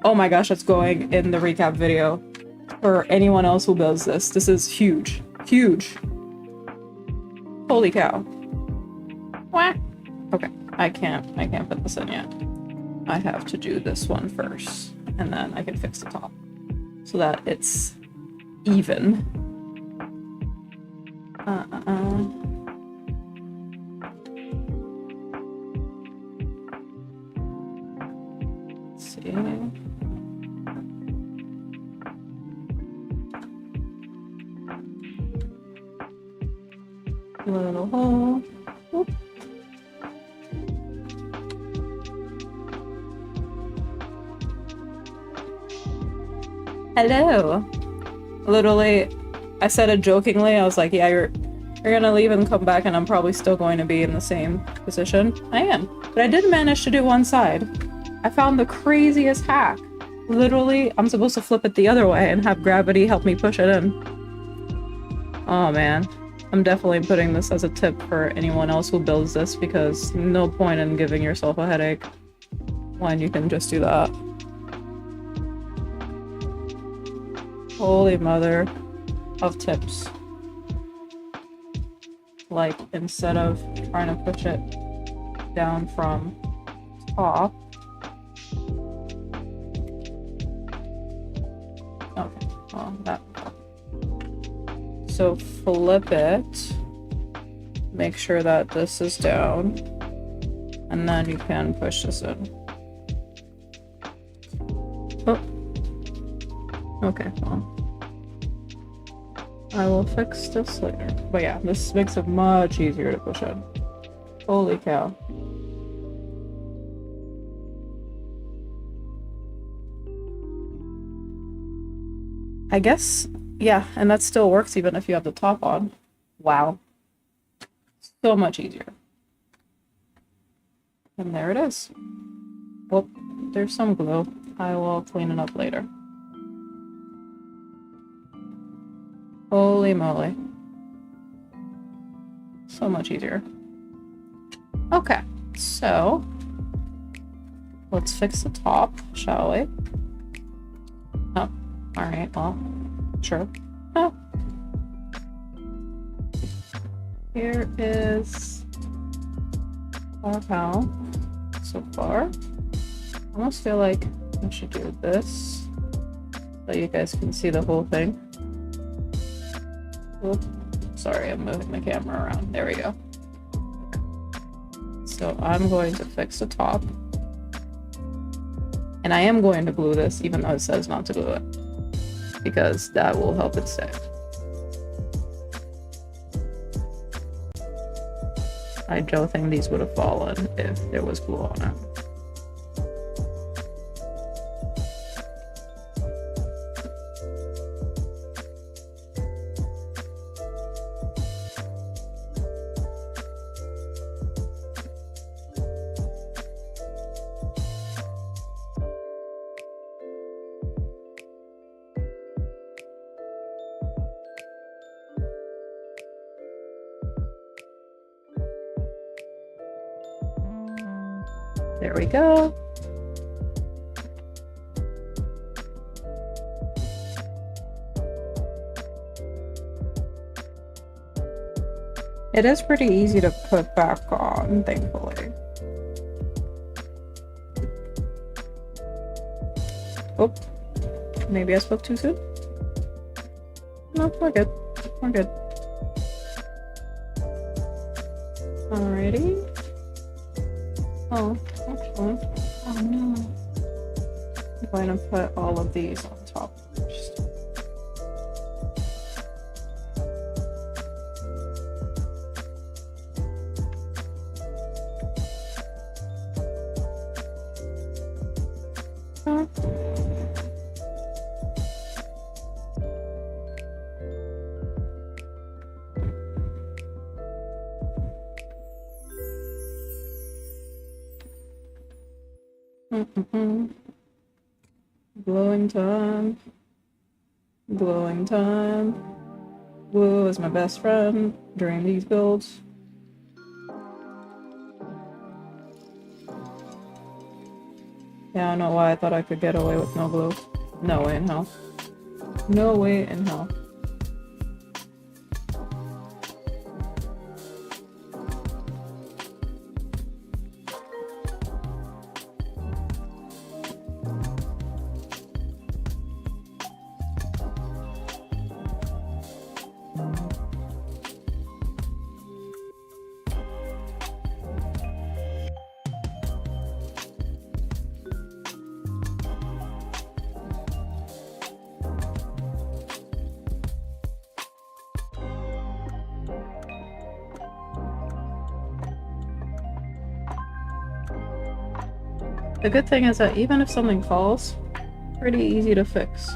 Oh my gosh, it's going in the recap video for anyone else who builds this. This is huge. Huge. Holy cow. Wah. Okay, I can't put this in yet. I have to do this one first, and then I can fix the top so that it's even. Let's see. Little hole. Whoop. Hello. Literally, I said it jokingly. I was like, yeah, you're gonna leave and come back and I'm probably still going to be in the same position. I am. But I did manage to do one side. I found the craziest hack. Literally, I'm supposed to flip it the other way and have gravity help me push it in. Oh man. I'm definitely putting this as a tip for anyone else who builds this, because no point in giving yourself a headache when you can just do that. Holy mother of tips. Like, instead of trying to push it down from top. Okay, well, that. So flip it, make sure that this is down, and then you can push this in. Oh. Okay, well. I will fix this later. But yeah, this makes it much easier to push in. Holy cow. I guess, yeah, and that still works even if you have the top on. Wow. So much easier. And there it is. Whoop, there's some glue. I will clean it up later. Holy moly. So much easier. Okay, so let's fix the top, shall we? Oh, alright, well, sure. Oh. Here is our pal so far. I almost feel like I should do this so you guys can see the whole thing. Oop. Sorry, I'm moving the camera around. There we go. So I'm going to fix the top. And I am going to glue this, even though it says not to glue it, because that will help it stay. I don't think these would have fallen if there was glue on it. There we go. It is pretty easy to put back on, thankfully. Oh, maybe I spoke too soon? No, we're good. We're good. Alrighty. Oh, actually, oh no. I'm going to put all of these on top first. Glowing time. Glowing time. Glue is my best friend during these builds. Yeah, I don't know why I thought I could get away with no glue. No way in hell. No way in hell. The good thing is that even if something falls, pretty easy to fix.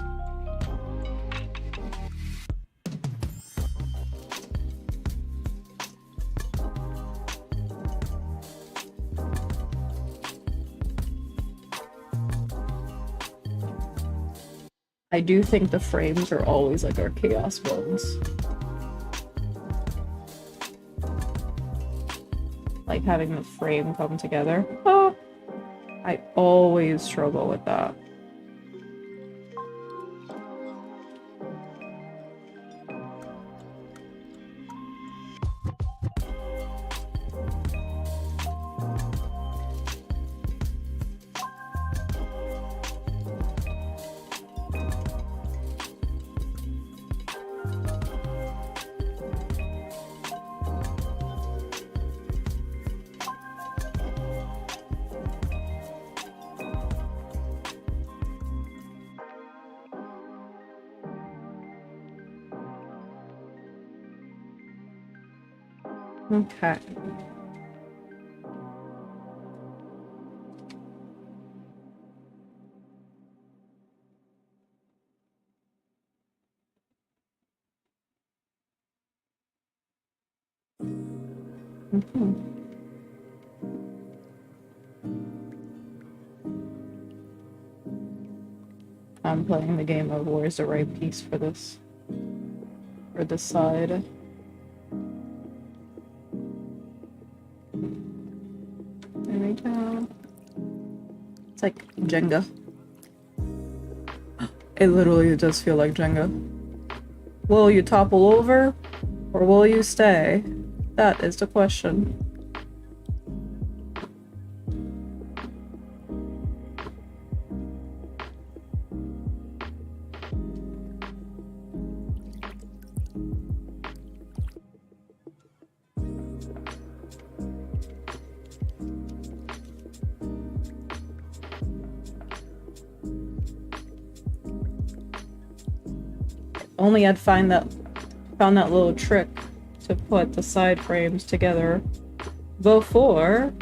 I do think the frames are always like our chaos builds. Like having the frame come together. Oh, I always struggle with that. Okay. I'm playing the game of where's the right piece for this? For this side. There we go. It's like Jenga. It literally does feel like Jenga. Will you topple over? Or will you stay? That is the question. Only I'd found that little trick to put the side frames together before.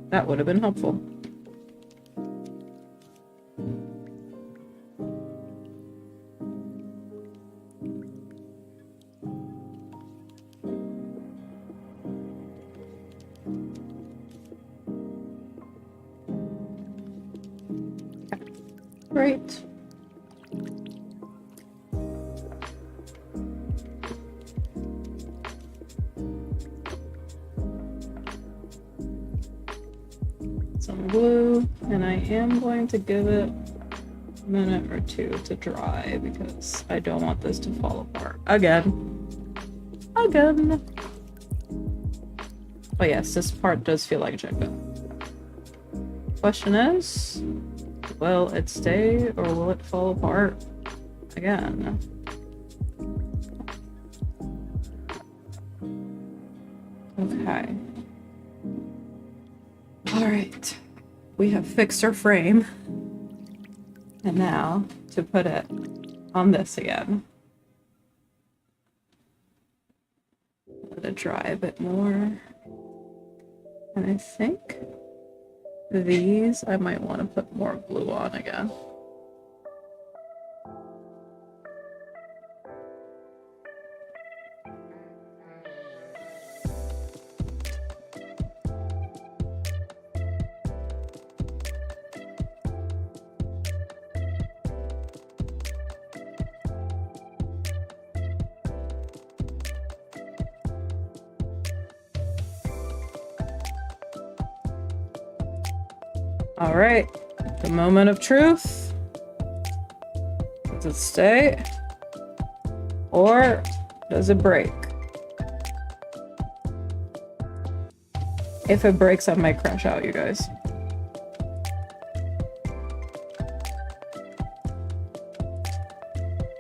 That would have been helpful. Great. Some glue, and I am going to give it a minute or two to dry because I don't want this to fall apart again. But yes, this part does feel like Jenga. Question is, will it stay or will it fall apart again? Okay. Alright. We have fixed our frame. And now to put it on this again. Let it dry a bit more. And I think these I might want to put more glue on again. All right, the moment of truth. Does it stay? Or does it break? If it breaks, I might crash out, you guys.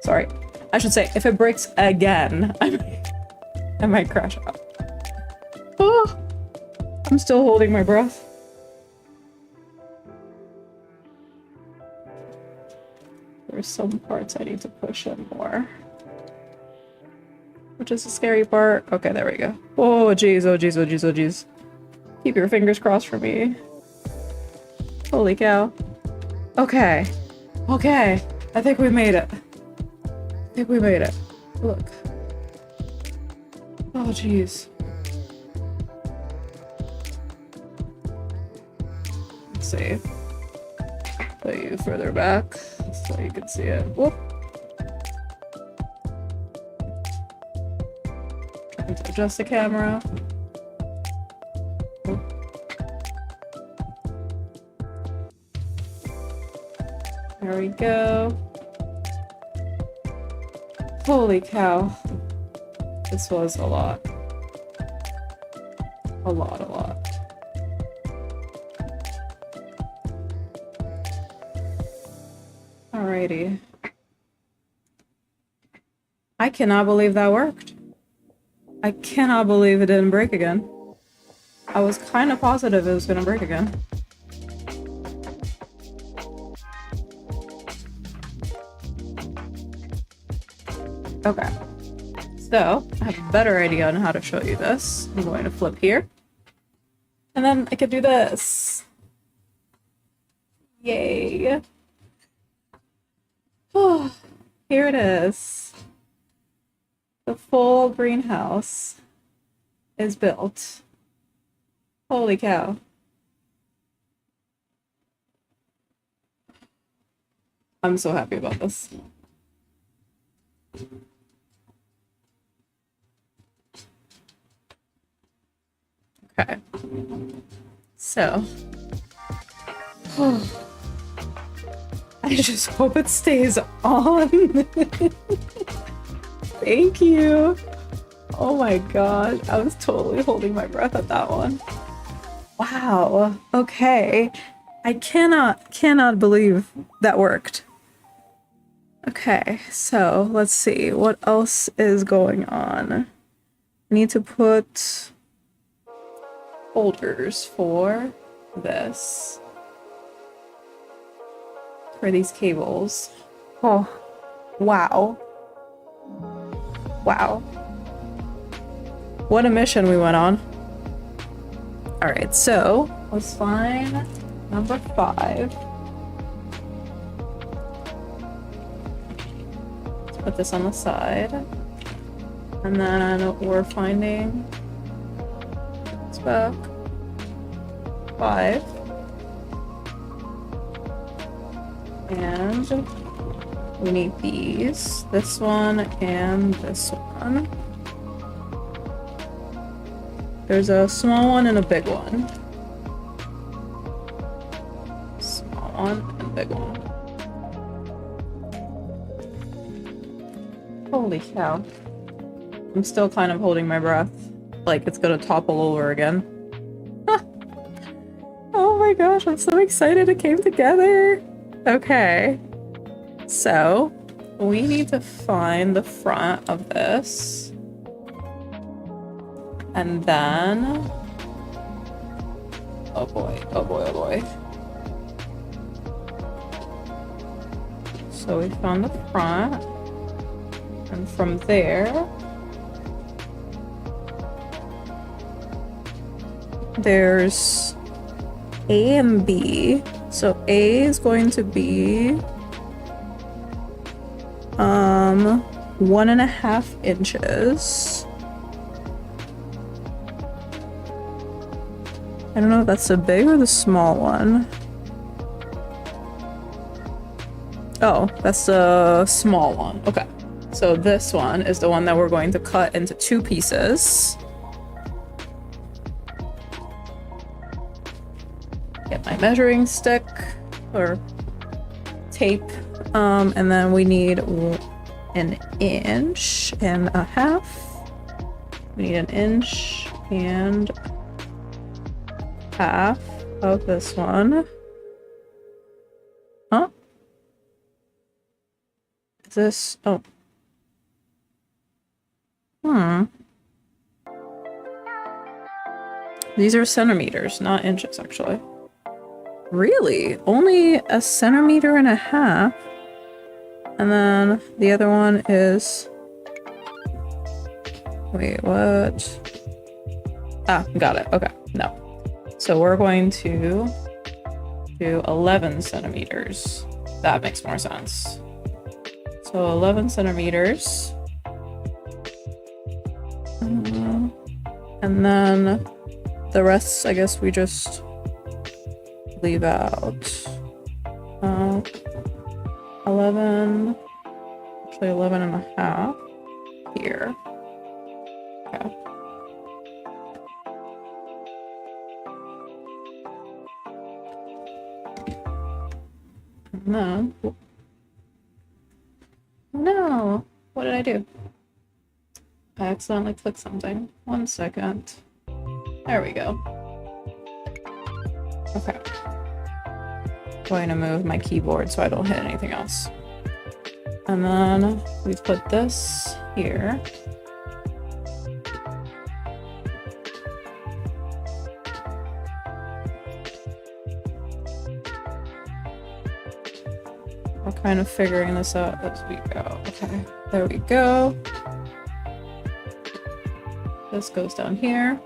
Sorry, I should say, if it breaks again, I might crash out. Oh, I'm still holding my breath. There's some parts I need to push in more. Which is the scary part. Okay, there we go. Oh, jeez, oh, jeez, oh, jeez, oh, jeez. Keep your fingers crossed for me. Holy cow. Okay. Okay. I think we made it. I think we made it. Look. Oh, jeez. Let's see. Put you further back so you can see it. Whoop. Trying to adjust the camera. Whoop. There we go. Holy cow. This was a lot. A lot, a lot. Alrighty. I cannot believe that worked. I cannot believe it didn't break again. I was kind of positive it was gonna break again. Okay. So, I have a better idea on how to show you this. I'm going to flip here. And then I could do this. Yay. Oh, here it is. The full greenhouse is built. Holy cow. I'm so happy about this. Okay. So. I just hope it stays on. Thank you. Oh my god. I was totally holding my breath at that one. Wow. Okay. I cannot believe that worked. Okay, so let's see. What else is going on? I need to put holders for this. For these cables. Oh, wow. Wow. What a mission we went on. Alright, so let's find number 5. Let's put this on the side. And then we're finding it's back 5. And we need these, this one and this one. There's a small one and a big one. Small one and big one. Holy cow. I'm still kind of holding my breath. Like it's gonna topple over again. Oh my gosh, I'm so excited it came together. Okay. So, we need to find the front of this. And then... oh boy, oh boy, oh boy. So we found the front. And from there... there's A and B. So A is going to be 1.5 inches. I don't know if that's the big or the small one. Oh, that's the small one. Okay. So this one is the one that we're going to cut into 2 pieces. Get my measuring stick or tape. And then we need 1.5 inches. We need 1.5 inches of this one. Huh? Is this? Oh. These are centimeters, not inches, actually. Really? Only 1.5 centimeters? And then the other one is... Wait, what? Ah, got it. Okay, no. So we're going to do 11 centimeters. That makes more sense. So 11 centimeters. And then the rest, I guess we just leave out 11, actually 11.5 here. Okay. And then, no, what did I do? I accidentally clicked something. 1 second. There we go. Okay. Going to move my keyboard so I don't hit anything else. And then we put this here. We're kind of figuring this out as we go. Okay, there we go. This goes down here.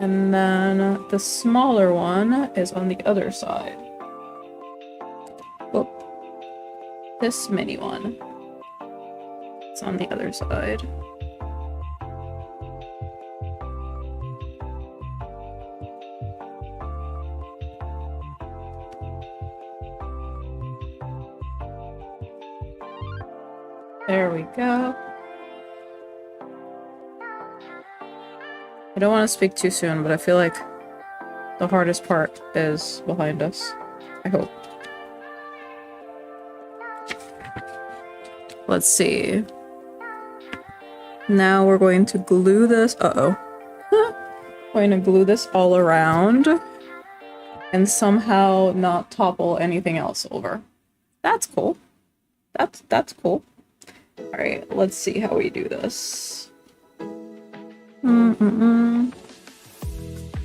And then the smaller one is on the other side. Oh, this mini one. It's on the other side. There we go. I don't want to speak too soon, but I feel like the hardest part is behind us. I hope. Let's see. Now we're going to glue this. Uh-oh. Going to glue this all around and somehow not topple anything else over. That's cool. That's cool. All right, let's see how we do this.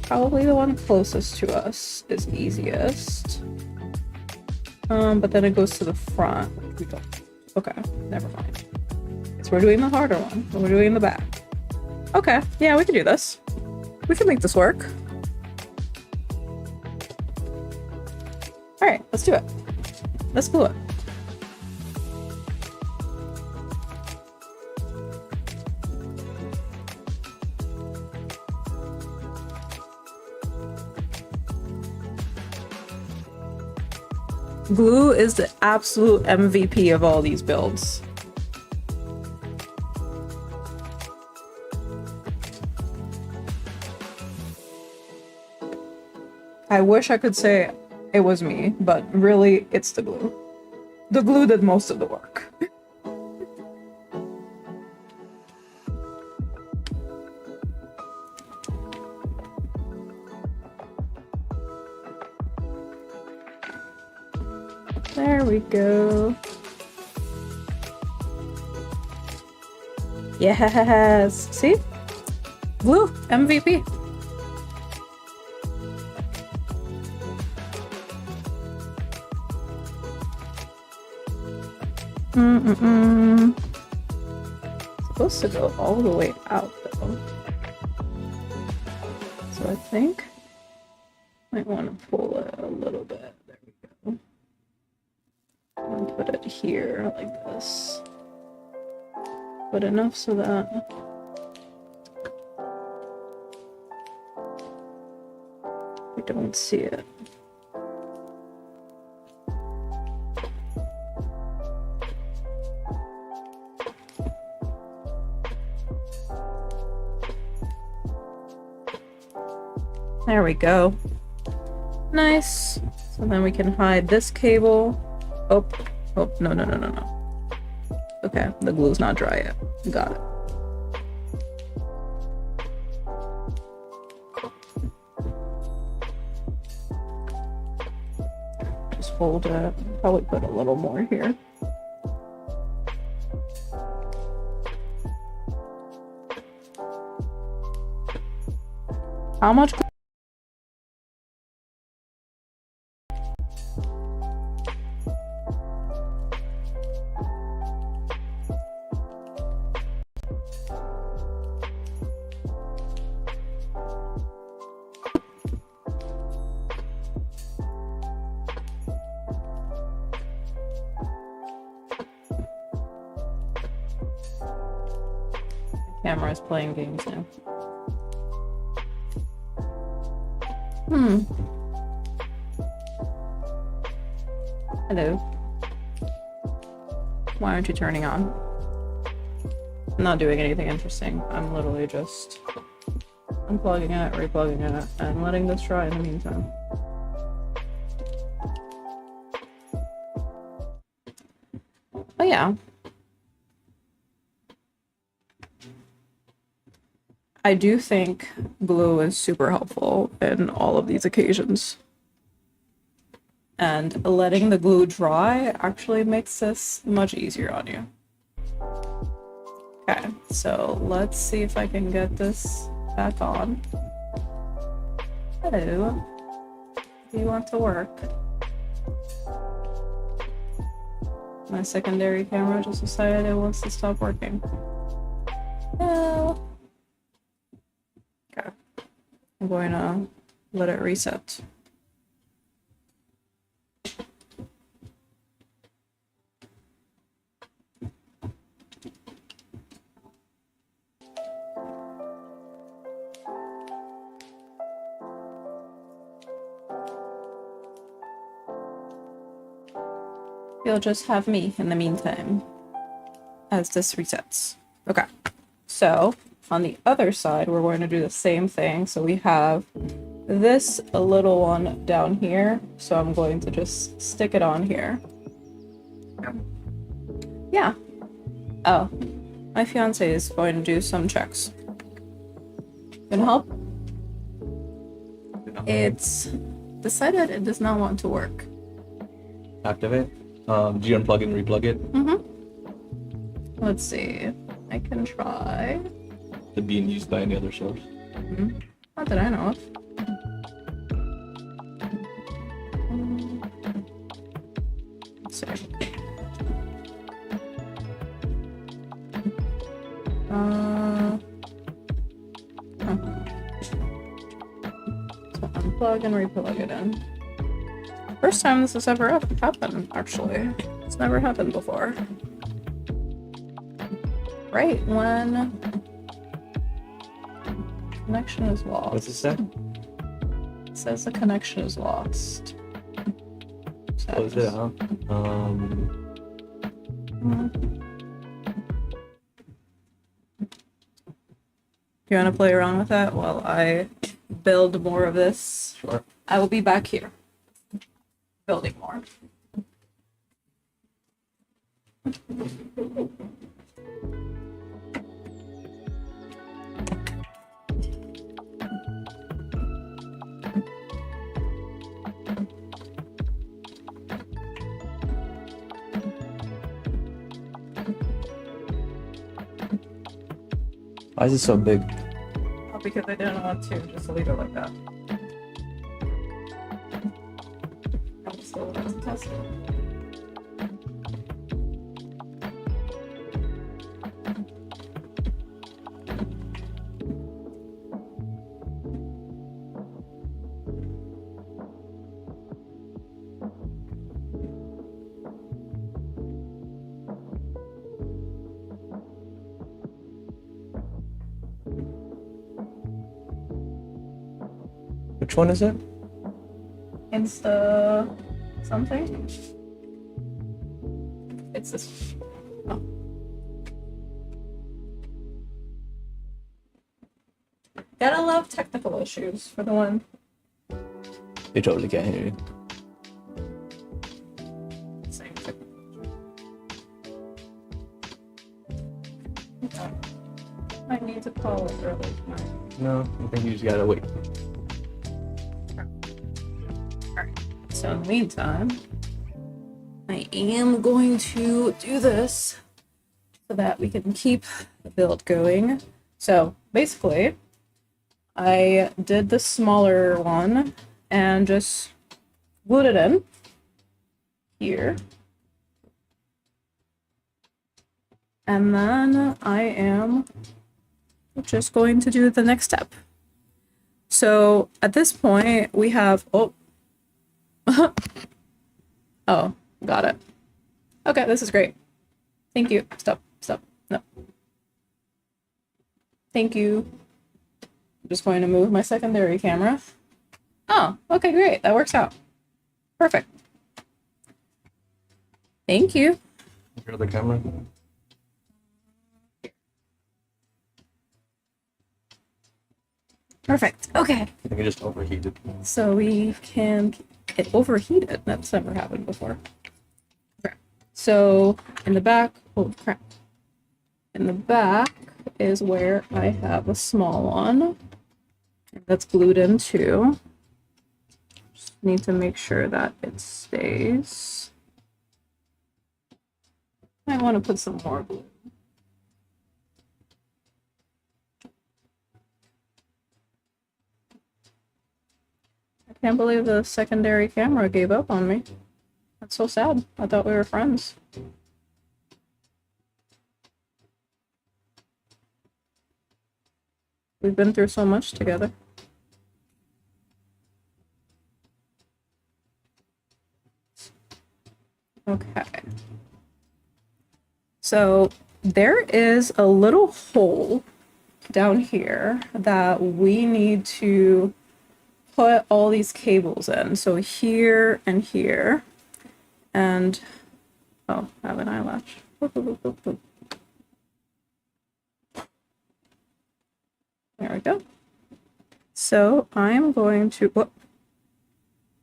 Probably the one closest to us is easiest. But then it goes to the front. We don't. Okay, never mind. So we're doing the harder one. We're doing the back. Okay, yeah, we can do this. We can make this work. All right, let's do it. Let's glue it. Glue is the absolute MVP of all these builds. I wish I could say it was me, but really it's the glue. The glue did most of the work. There we go. Yes! See? Glue! MVP! Supposed to go all the way out though. So I think might want to pull it a little bit. There we go. And put it here like this. But enough so that we don't see it. There we go. Nice. So then we can hide this cable. Oh, no. Okay, the glue's not dry yet. Got it. Just hold it. Probably put a little more here. How much? Camera is playing games now. Hello. Why aren't you turning on? I'm not doing anything interesting. I'm literally just unplugging it, replugging it, and letting this dry in the meantime. Oh yeah. I do think glue is super helpful in all of these occasions. And letting the glue dry actually makes this much easier on you. Okay, so let's see if I can get this back on. Hello. Do you want to work? My secondary camera just decided it wants to stop working. No. Okay. I'm going to let it reset. You'll just have me in the meantime as this resets. Okay, so on the other side, we're going to do the same thing. So we have this a little one down here. So I'm going to just stick it on here. Yeah. Oh, my fiance is going to do some checks. Can help? It's decided it does not want to work. Activate? Do you unplug and replug it? Mm-hmm. Let's see. I can try. Is it being used by any other source? Mm-hmm. Not that I know of. Let's see. So unplug and replug it in. First time this has ever happened, actually. It's never happened before. Right when connection is lost. What's it say? It says the connection is lost. What is it, huh? Do you want to play around with that while I build more of this? Sure. I will be back here building more. Why is it so big? Oh, because I didn't want to just leave it like that. I'm still going to test it. Which one is it? Insta something. It's this. Oh. Gotta love technical issues for the one. They totally can't hear you. Same technical issue. I need to call it early tonight. No, I think you just gotta wait. Alright. So in the meantime, I am going to do this so that we can keep the build going. So basically, I did the smaller one and just glued it in here. And then I am just going to do the next step. So at this point we have, oh, oh, got it. Okay, this is great. Thank you. Stop, no. Thank you. I'm just going to move my secondary camera. Oh, okay, great. That works out. Perfect. Thank you. Your other camera? Perfect. Okay. I think it just overheated. So we can, it overheated. That's never happened before. Okay. So in the back, oh crap. In the back is where I have a small one that's glued in too. Just need to make sure that it stays. I want to put some more glue. I can't believe the secondary camera gave up on me. That's so sad. I thought we were friends. We've been through so much together. Okay. So there is a little hole down here that we need to put all these cables in. So here and here. And, oh, I have an eyelash. There we go. So I'm going to, oh,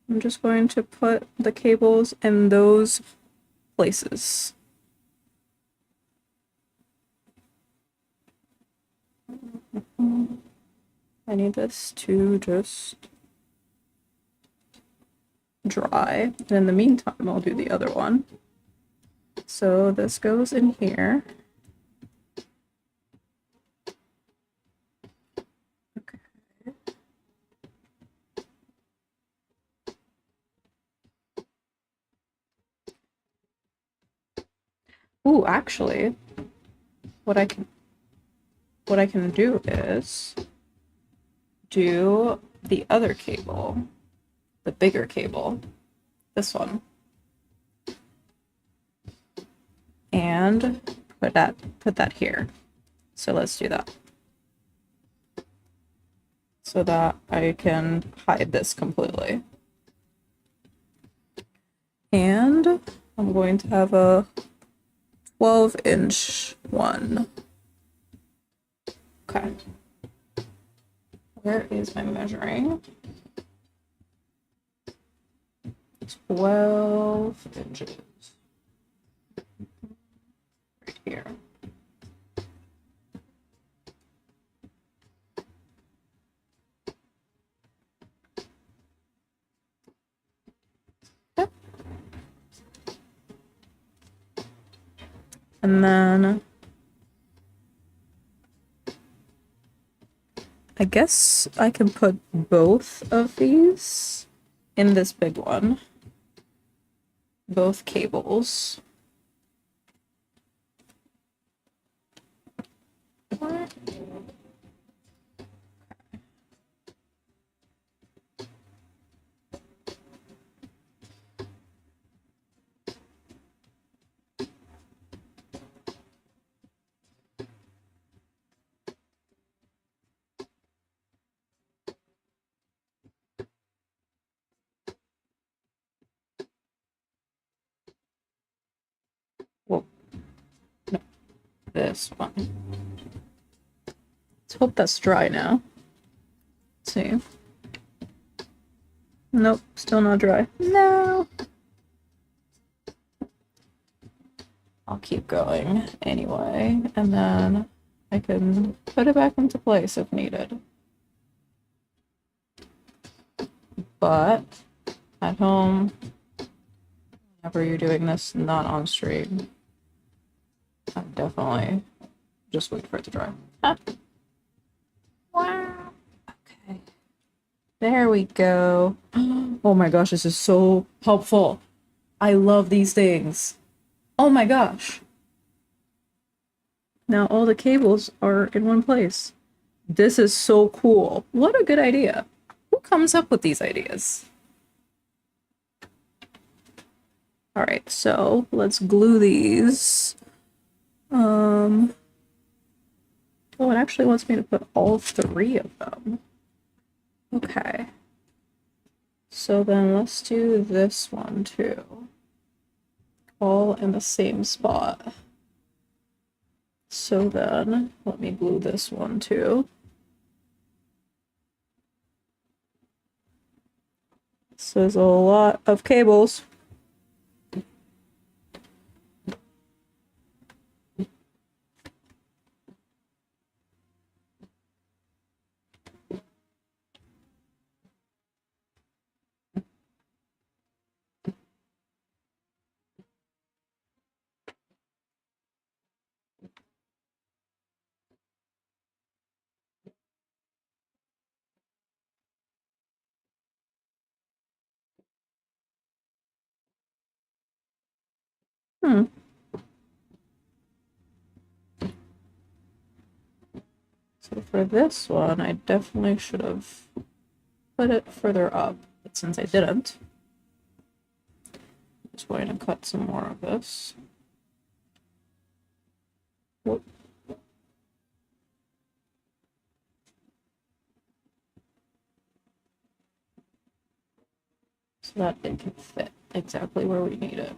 I'm just going to put the cables in those places. I need this to just dry. And in the meantime, I'll do the other one. So this goes in here. Okay. Ooh, actually, what I can do is do the other cable, the bigger cable, this one, and put that here. So let's do that, so that I can hide this completely. And I'm going to have a 12-inch one. Okay. Where is my measuring? 12 inches. Right here. Okay. And then I guess I can put both of these in this big one. Both cables. this one. Let's hope that's dry now. Let's see. Nope, still not dry. No! I'll keep going anyway, and then I can put it back into place if needed. But at home, whenever you're doing this not on stream, I definitely just wait for it to dry. Ah. Wow. Okay. There we go. Oh my gosh, this is so helpful. I love these things. Oh my gosh. Now all the cables are in one place. This is so cool. What a good idea. Who comes up with these ideas? All right, so let's glue these. Oh, it actually wants me to put all 3 of them. Okay. So then let's do this one too. All in the same spot. So then let me glue this one too. This is a lot of cables. So for this one, I definitely should have put it further up, but since I didn't, I'm just going to cut some more of this. Whoop. So that it can fit exactly where we need it.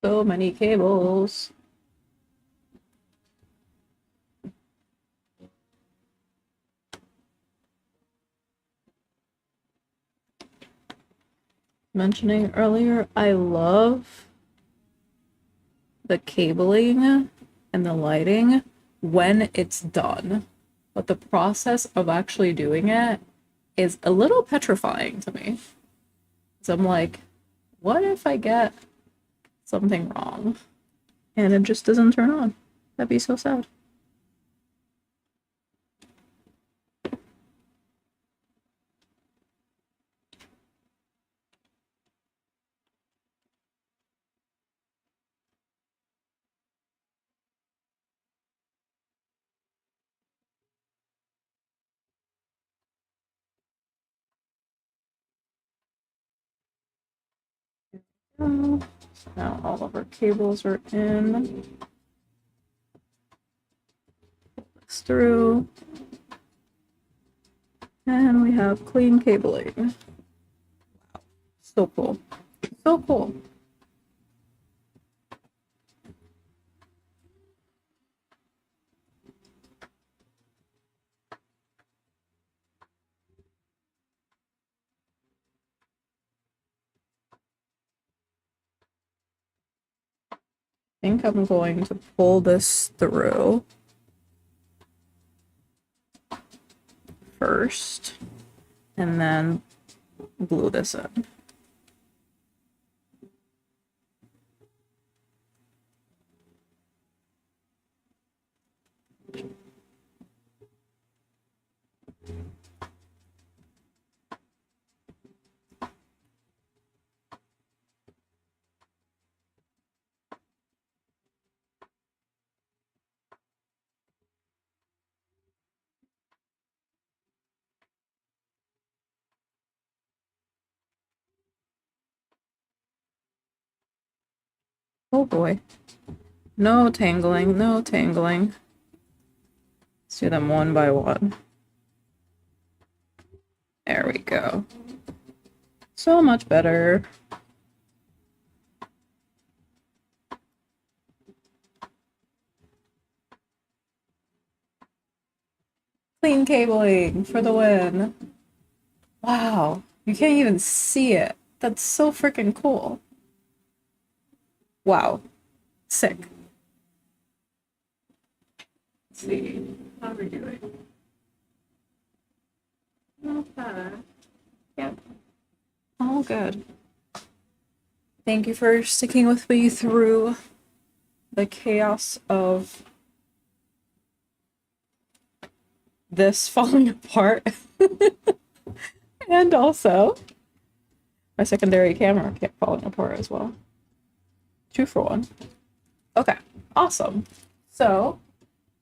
So many cables. Mentioning earlier, I love the cabling and the lighting when it's done. But the process of actually doing it is a little petrifying to me. So I'm like, what if I get something wrong and it just doesn't turn on? That'd be so sad. So now all of our cables are in. This through. And we have clean cabling. So cool. So cool. I think I'm going to pull this through first and then glue this in. Oh boy. No tangling, no tangling. Let's do them one by one. There we go. So much better. Clean cabling for the win. Wow, you can't even see it. That's so freaking cool. Wow, sick. Let's see, how are we doing? Not bad. Yep, all good. Thank you for sticking with me through the chaos of this falling apart. And also, my secondary camera kept falling apart as well. 2 for 1. Okay, awesome. So,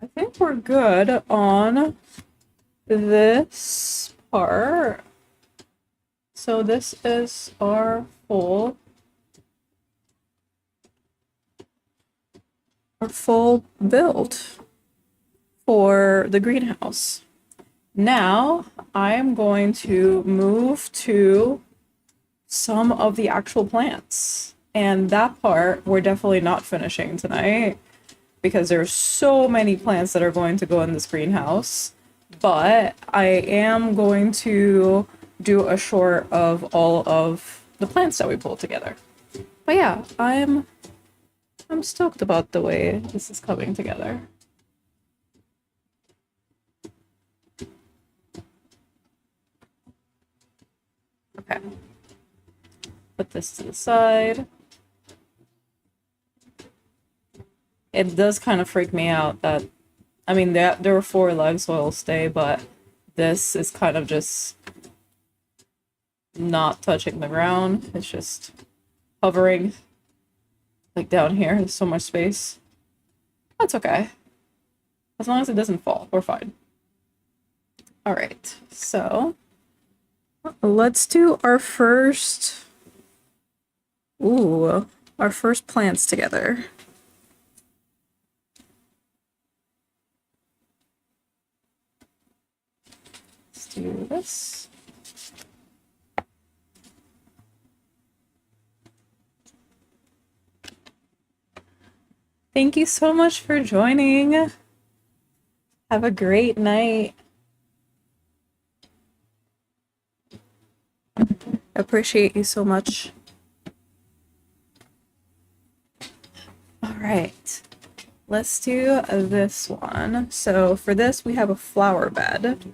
I think we're good on this part. So this is our full build for the greenhouse. Now I am going to move to some of the actual plants. And that part we're definitely not finishing tonight because there's so many plants that are going to go in this greenhouse. But I am going to do a short of all of the plants that we pulled together. But yeah, I'm stoked about the way this is coming together. Okay. Put this to the side. It does kind of freak me out that, I mean, there were 4 legs, so it'll stay, but this is kind of just not touching the ground. It's just hovering. Like down here, there's so much space. That's okay. As long as it doesn't fall, we're fine. All right, so let's do our first, our first plants together. Let's do this. Thank you so much for joining. Have a great night. Appreciate you so much. All right, let's do this one. So for this, we have a flower bed.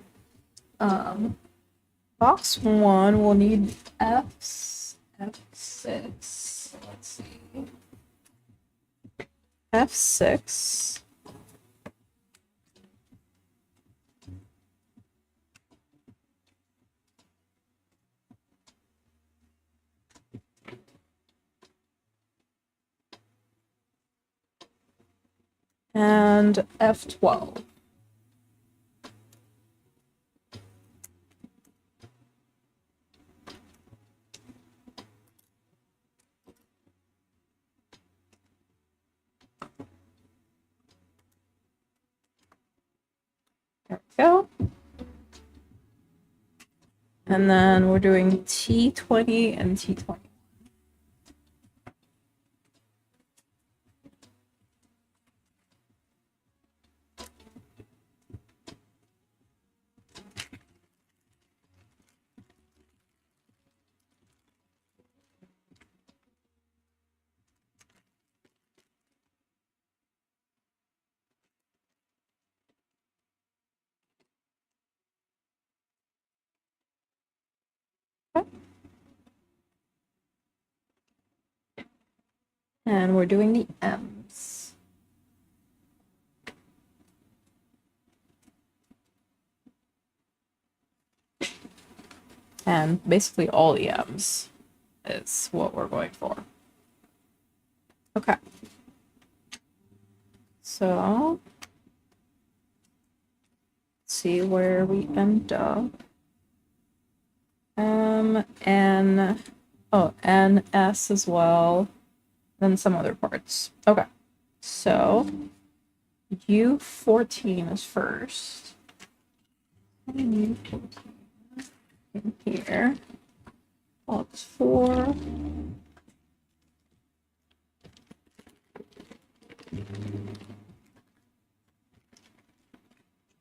Box 1 will need F6. Let's see. F6. And F12. There we go. And then we're doing T20 and T20. And we're doing the M's. And basically all the M's is what we're going for. Okay. So, let's see where we end up. N, S as well. then some other parts. Okay, so U14 is first. U14 in here. Box 4.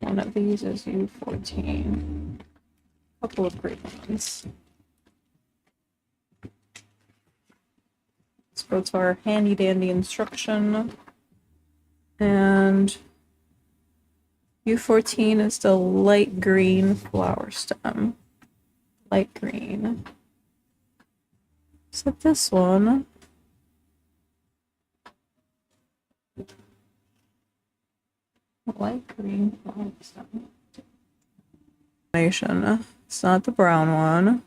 One of these is U14. A couple of great ones. Let's go to our handy dandy instruction. And U14 is the light green flower stem. Light green. So this one. Light green flower stem. It's not the brown one. I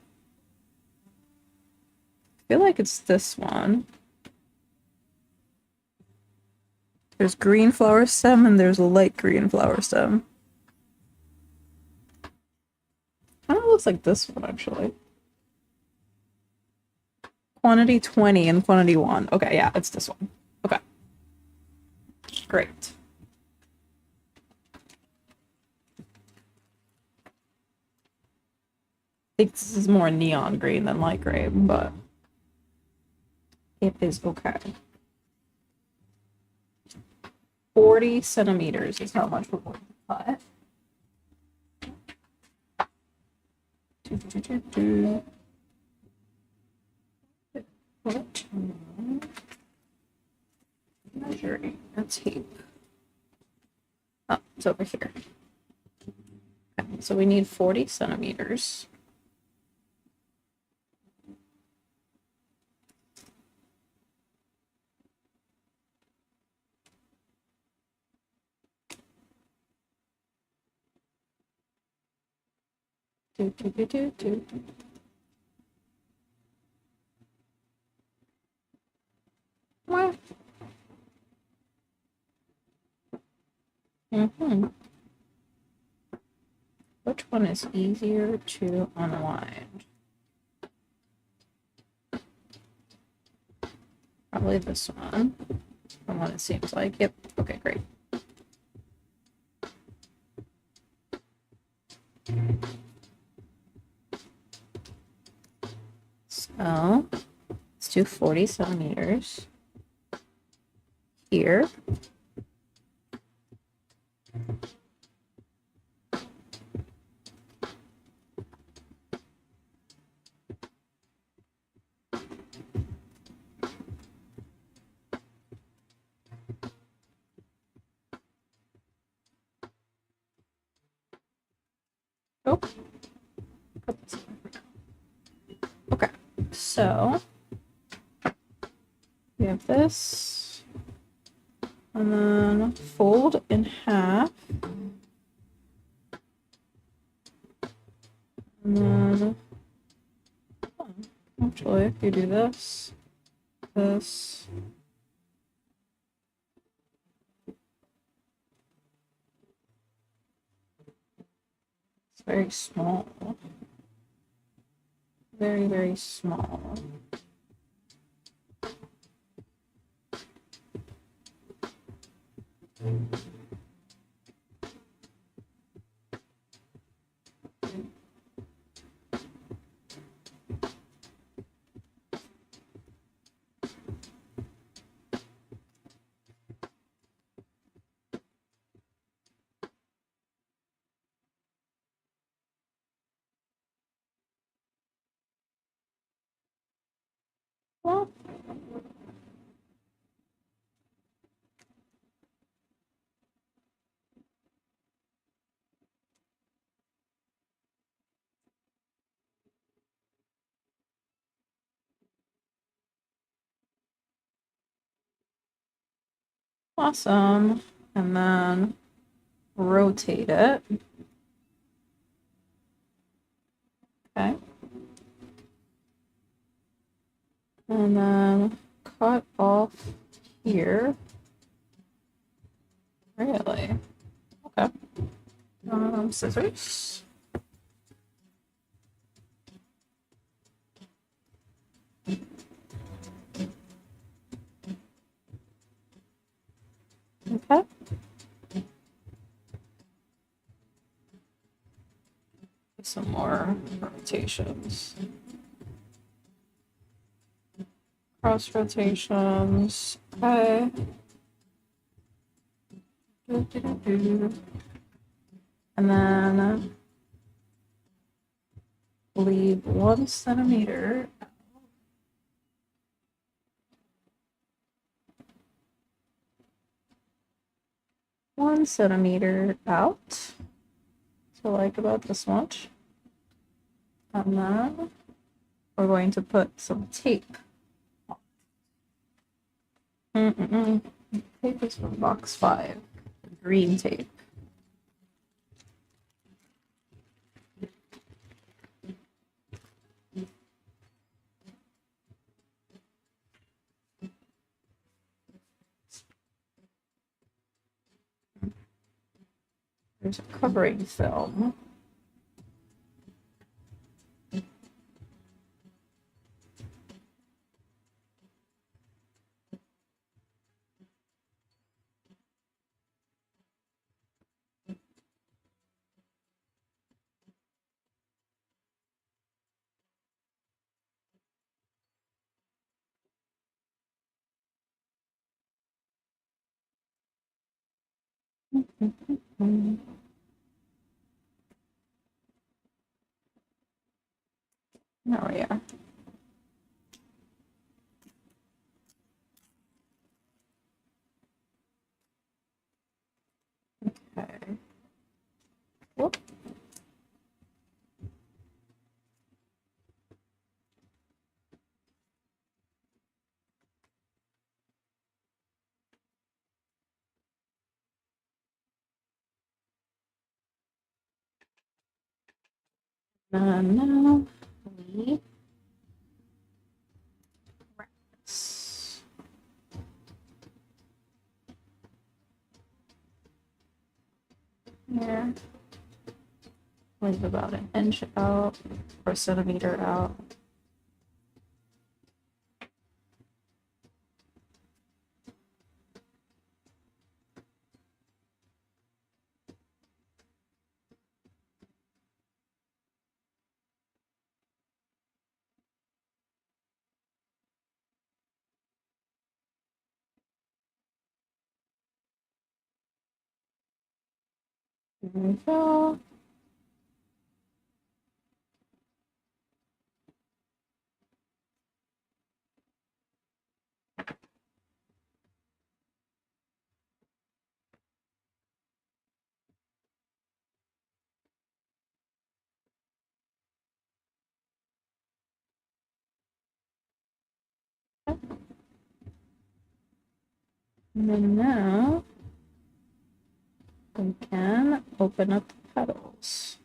feel like it's this one. There's green flower stem and there's a light green flower stem. Kind of looks like this one, actually. Quantity 20 and quantity 1. Okay, yeah, it's this one. Okay. Great. I think this is more neon green than light green, but it is okay. 40 centimeters is how much we're going to cut. What? Measuring a tape. Oh, it's over here. Okay, so we need 40 centimeters. What? Which one is easier to unwind? Probably this one. From what it seems like. Yep. Okay, great. So let's do 40 centimeters here. Oh. Okay, so we have this, and then fold in half, and then actually, if you do this, it's very small, very, very small. Well, awesome. And then rotate it. Okay. And then cut off here. Really? Okay. Scissors. some more rotations. Cross rotations. Okay. And then leave 1 centimeter. 1 centimeter out. So like about this much. And then we're going to put some tape. Tape is from box 5. Green tape. There's a covering film. There we are. Okay. Whoop. And now we wrap this. There. Leave about an inch out or a centimeter out. There we go. And then now we can open up the petals.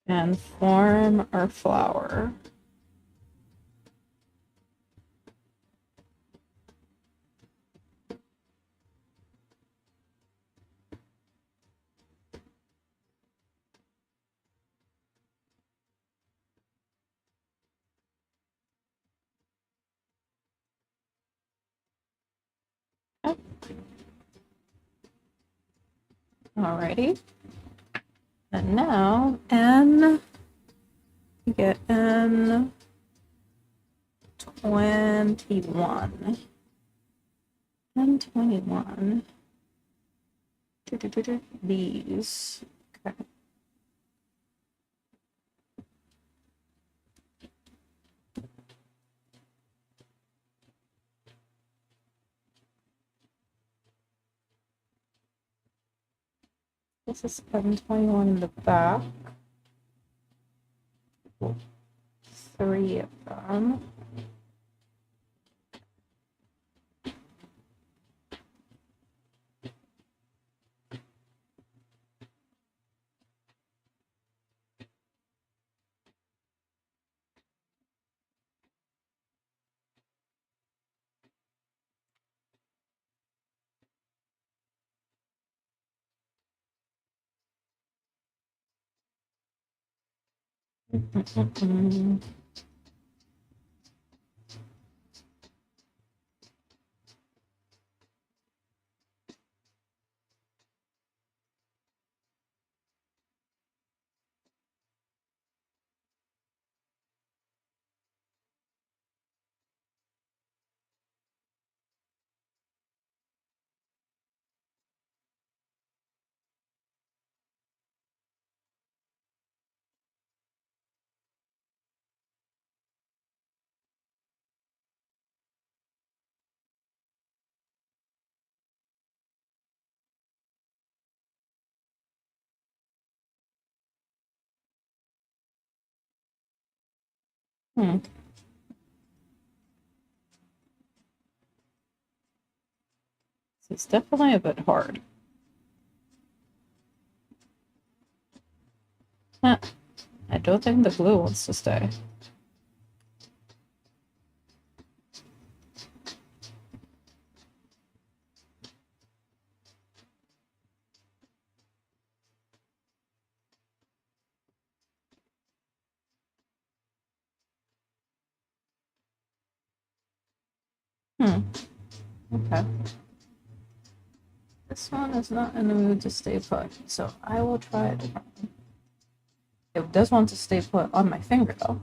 And form our flower. Alrighty. And now N, you get N 21. N21. These. Okay. This is N21 in the back. 3 of them. Mm-mm-mm. Hmm. It's definitely a bit hard. Huh. I don't think the glue wants to stay. Hmm. Okay. This one is not in the mood to stay put, so I will try it. It does want to stay put on my finger though.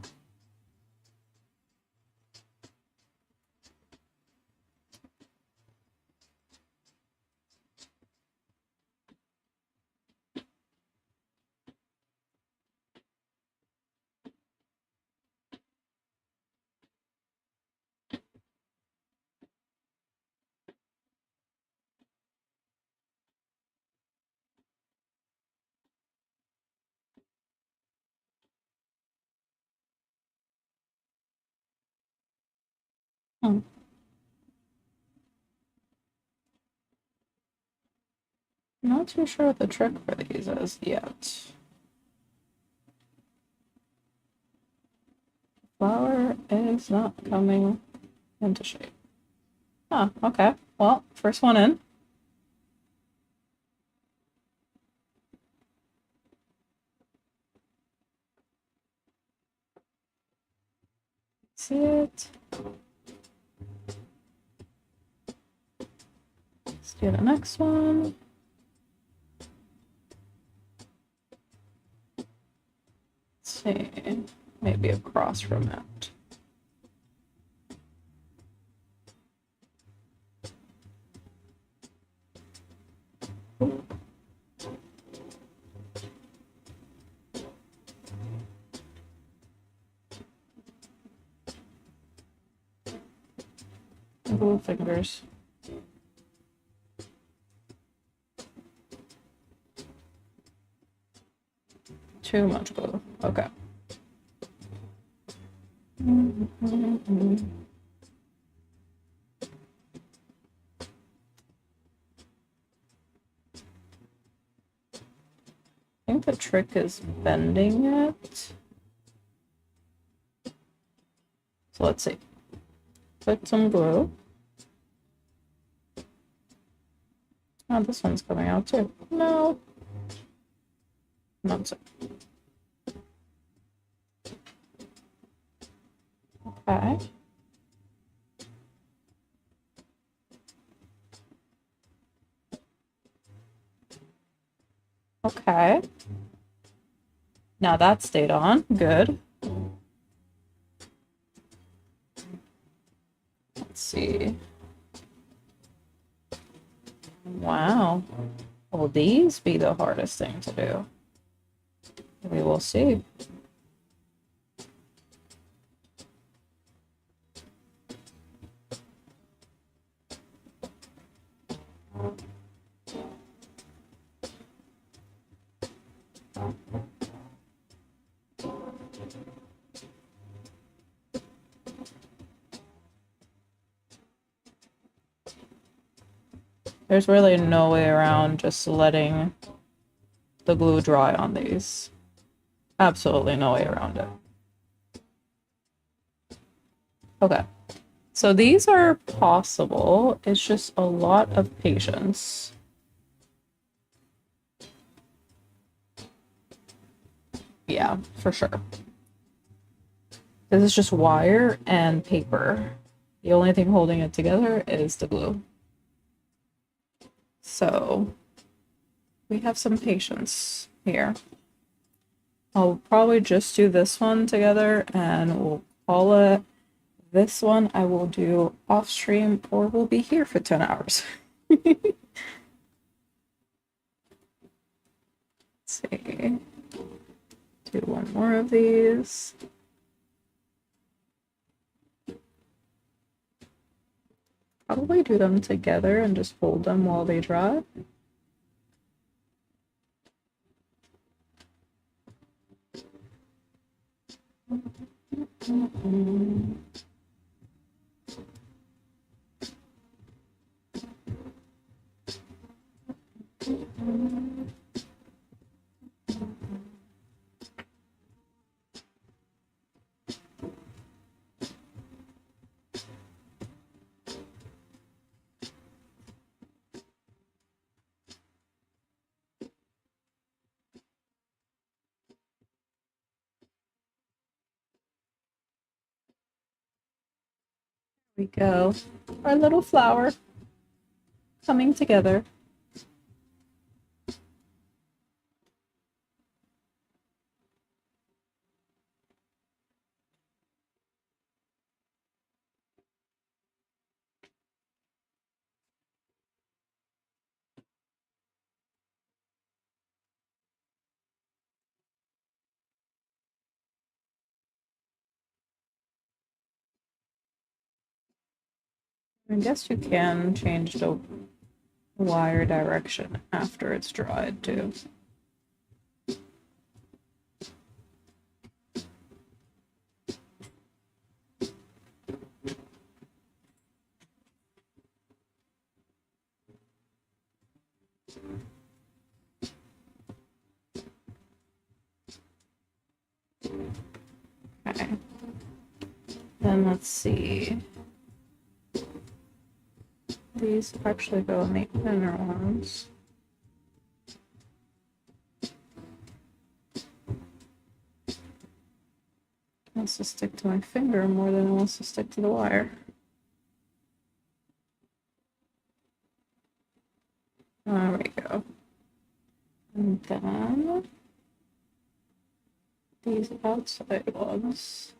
Hmm. Not too sure what the trick for these is yet. Flower is not coming into shape. Oh, okay. Well, first one in. See it. Let's do the next one. Let's see. Maybe across from it. Glue fingers. Too much glue. Okay. I think the trick is bending it. So let's see. Put some glue. Oh, this one's coming out too. No. Not so. Okay. Okay. Now that stayed on. Good. Let's see. Wow. Will these be the hardest thing to do? We will see. There's really no way around just letting the glue dry on these. Absolutely no way around it. Okay. So these are possible. It's just a lot of patience. Yeah, for sure. This is just wire and paper. The only thing holding it together is the glue. So we have some patience here. I'll probably just do this one together and we'll call it. This one I will do off stream or we'll be here for 10 hours. Let's see. Do one more of these. Probably do them together and just hold them while they dry. We go. Our little flower coming together. I guess you can change the wire direction after it's dried too. Okay. Then let's see. These actually go in the inner ones. It wants to stick to my finger more than it wants to stick to the wire. There we go. And then these outside ones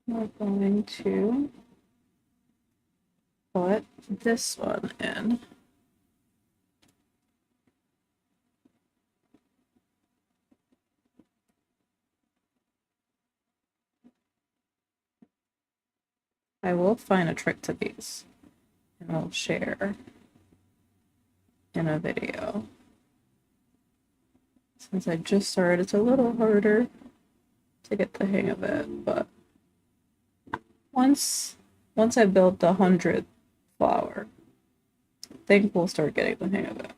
we're going to put this one in. I will find a trick to these and I'll share in a video. Since I just started, it's a little harder to get the hang of it, but once I build the 100th flower, I think we'll start getting the hang of it.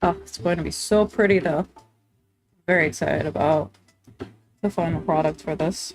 Oh, it's going to be so pretty though. Very excited about the final product for this.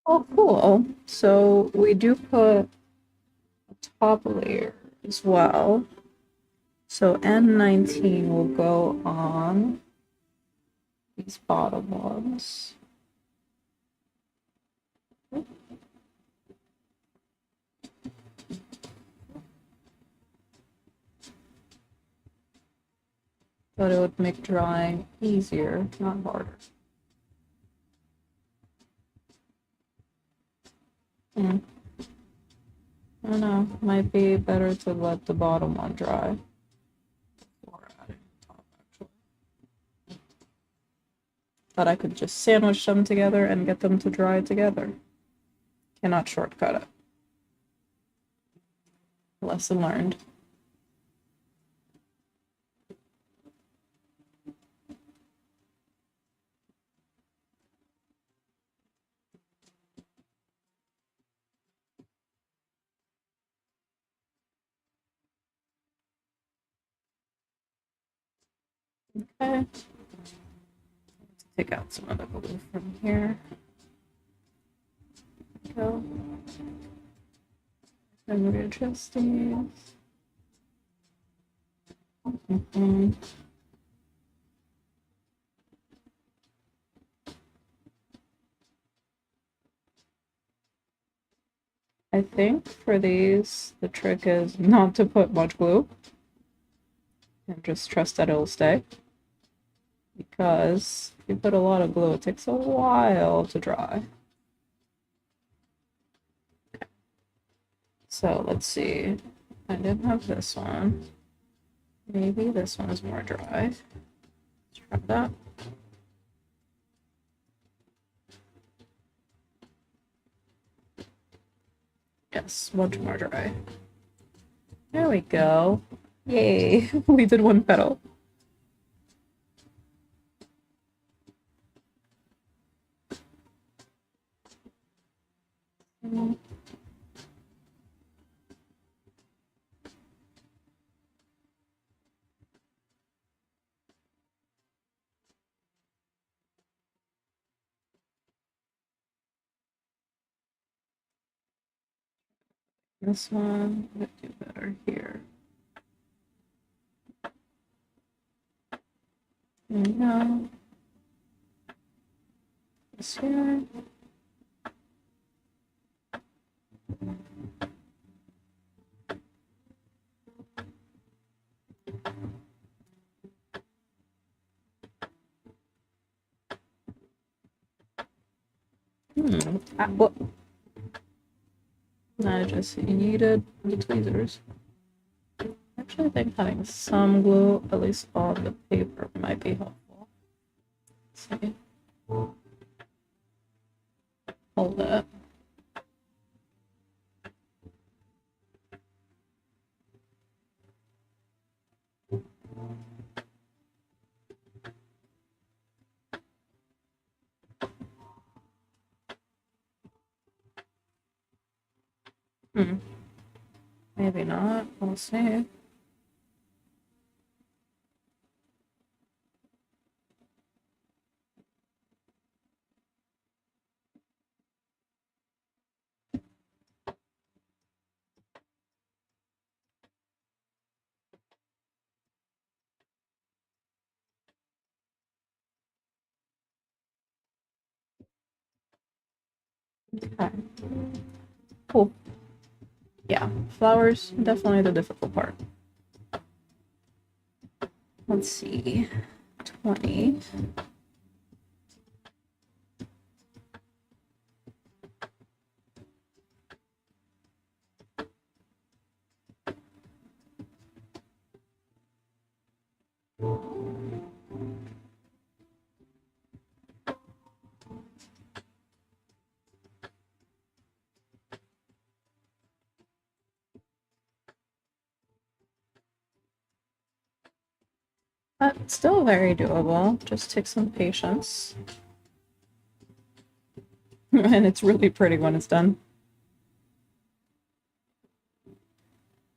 Oh, cool. So we do put a top layer as well. So N19 will go on these bottom ones. But it would make drying easier, not harder. I don't know, might be better to let the bottom one dry before adding the top, actually. But I could just sandwich them together and get them to dry together. Cannot shortcut it. Lesson learned. Okay. Let's take out some of the glue from here. Go. And readjust these. I think for these, the trick is not to put much glue and just trust that it'll stay. Because if you put a lot of glue, it takes a while to dry. So let's see. I didn't have this one. Maybe this one is more dry. Let's try that. Yes, much more dry. There we go. Yay, we did one petal. This one would do better here. There we go. This here. What? I just needed the tweezers. Actually, I think having some glue, at least on the paper, might be helpful. Let's see. Hold it. Maybe not. We'll see. Okay. Cool. Yeah, flowers, definitely the difficult part. Let's see. 20. But still very doable. Just take some patience. And it's really pretty when it's done. Let's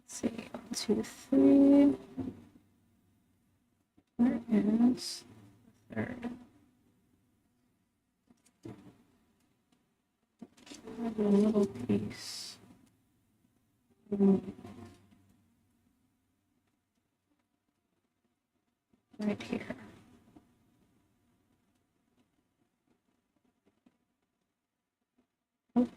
see. 1, 2, 3. Where is the third? have a little piece. Right here. Oh.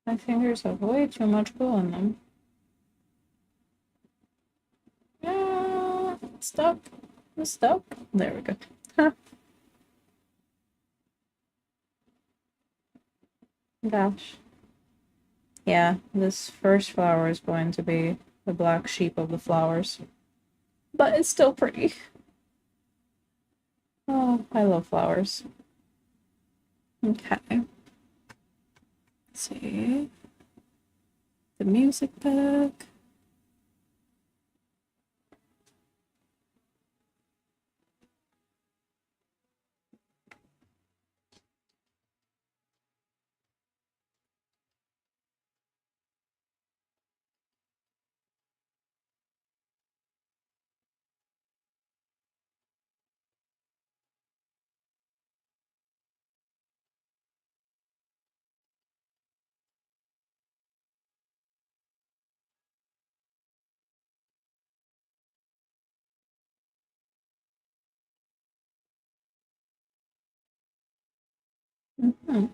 My fingers have way too much glue in them. Stuck. I'm stuck. There we go. Huh. Gosh. Yeah, this first flower is going to be the black sheep of the flowers. But it's still pretty. Oh, I love flowers. Okay. Let's see. The music book. Mm-hmm.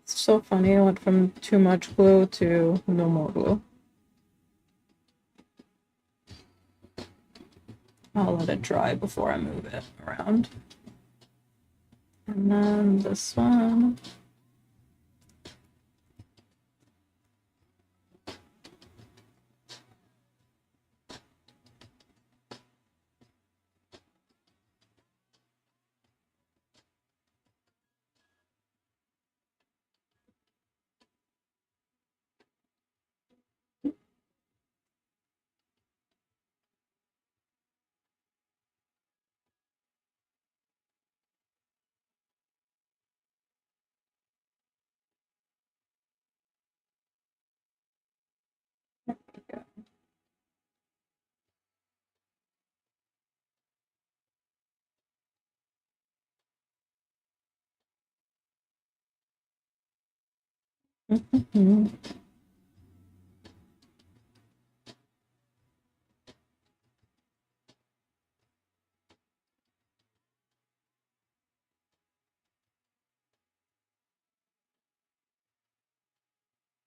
It's so funny, I went from too much glue to no more glue. I'll let it dry before I move it around. And then this one. Mm-hmm.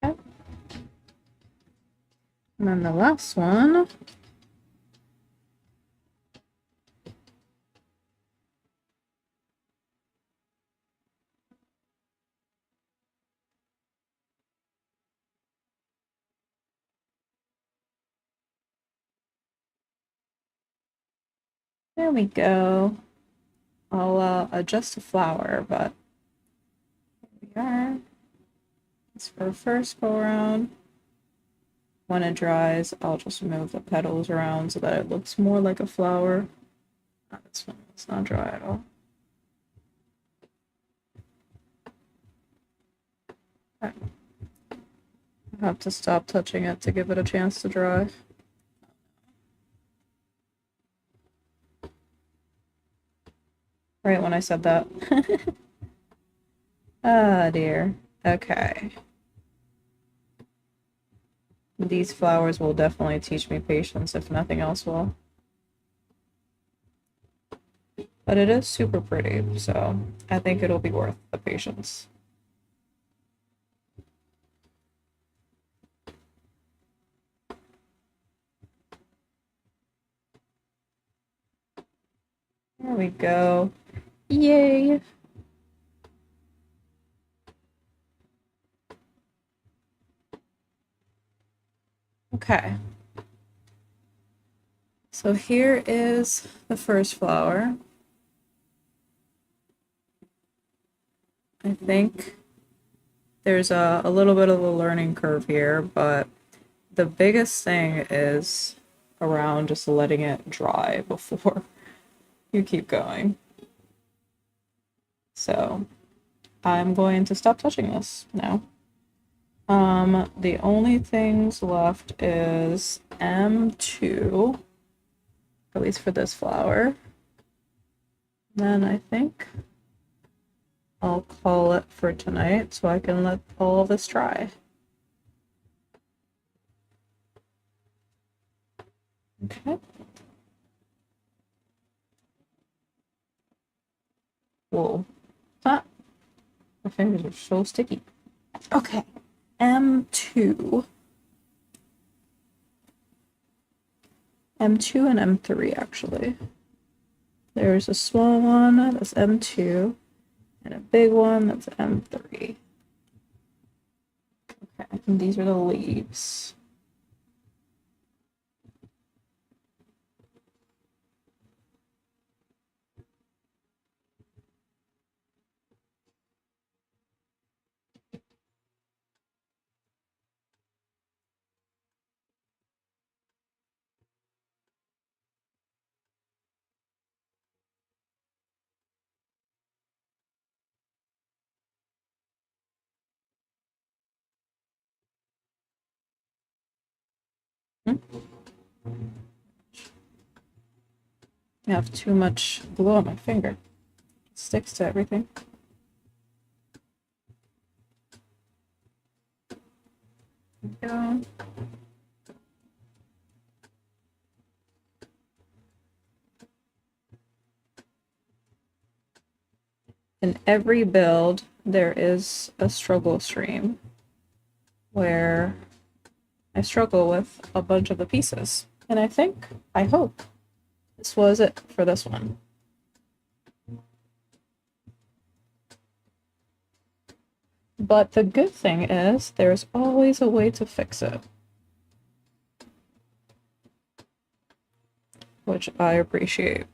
Okay. And then the last one. There we go. I'll adjust the flower, but here we are. It's for first go around. When it dries, I'll just move the petals around so that it looks more like a flower. This one is not dry at all. Okay. I have to stop touching it to give it a chance to dry. Right when I said that. Ah, dear. Okay. These flowers will definitely teach me patience, if nothing else will. But it is super pretty, so I think it'll be worth the patience. There we go. Yay! Okay. So here is the first flower. I think there's a little bit of a learning curve here, but the biggest thing is around just letting it dry before you keep going. So I'm going to stop touching this now. The only things left is M2, at least for this flower. Then I think I'll call it for tonight so I can let all of this dry. Okay. Whoa. Ah, my fingers are so sticky. Okay. M2. M2 and M3 actually. There's a small one that's M2 and a big one that's M3. Okay, and these are the leaves. I have too much glue on my finger. It sticks to everything. Go. In every build, there is a struggle stream where I struggle with a bunch of the pieces. And I hope, this was it for this one. But the good thing is there's always a way to fix it, which I appreciate.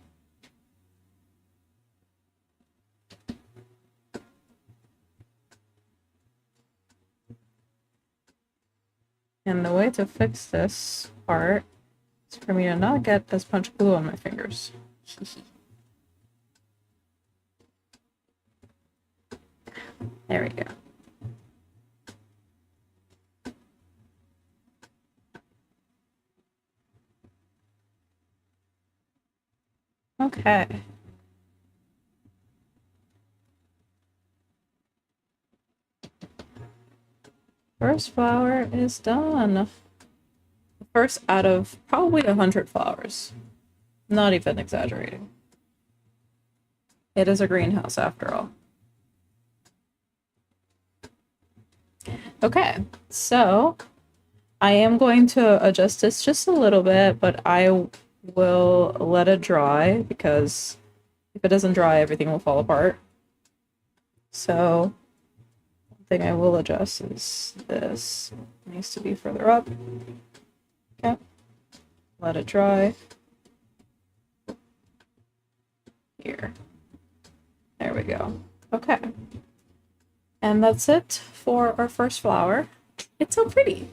And the way to fix this part is for me to not get as much glue on my fingers. There we go. Okay. First flower is done. First out of probably 100 flowers. Not even exaggerating. It is a greenhouse after all. Okay, so I am going to adjust this just a little bit, but I will let it dry because if it doesn't dry, everything will fall apart. So one thing I will adjust is this. It needs to be further up. Okay, let it dry. Here. There we go. Okay. And that's it for our first flower. It's so pretty.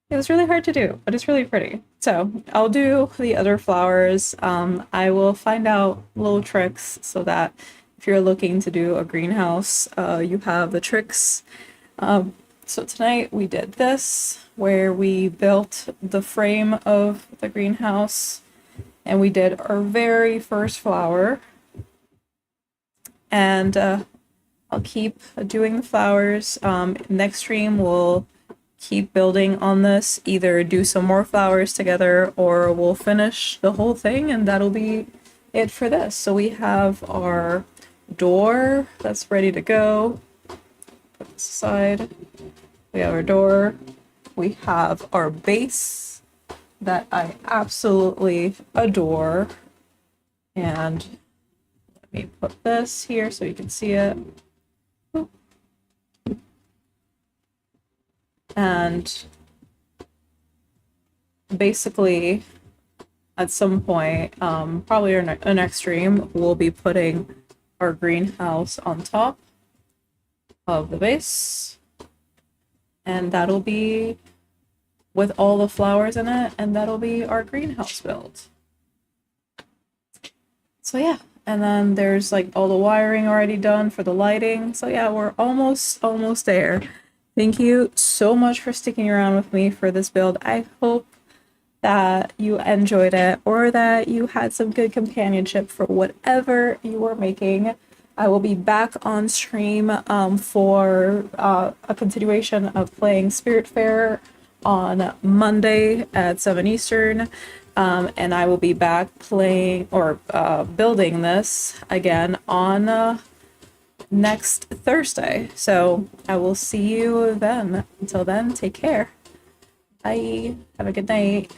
It was really hard to do, but it's really pretty. So I'll do the other flowers. I will find out little tricks so that if you're looking to do a greenhouse, you have the tricks. So tonight we did this, where we built the frame of the greenhouse, and we did our very first flower. And I'll keep doing the flowers. Next stream we'll keep building on this, either do some more flowers together or we'll finish the whole thing and that'll be it for this. So we have our door that's ready to go. Put this aside. We have our door. We have our base that I absolutely adore. And let me put this here so you can see it. And basically, at some point, probably our next stream, we'll be putting our greenhouse on top of the base. And that'll be with all the flowers in it, and that'll be our greenhouse build. So yeah, and then there's like all the wiring already done for the lighting. So yeah, we're almost there. Thank you so much for sticking around with me for this build. I hope that you enjoyed it or that you had some good companionship for whatever you were making. I will be back on stream for a continuation of playing Spiritfarer on Monday at 7 Eastern. And I will be back playing or building this again on next Thursday. So I will see you then. Until then, take care. Bye. Have a good night.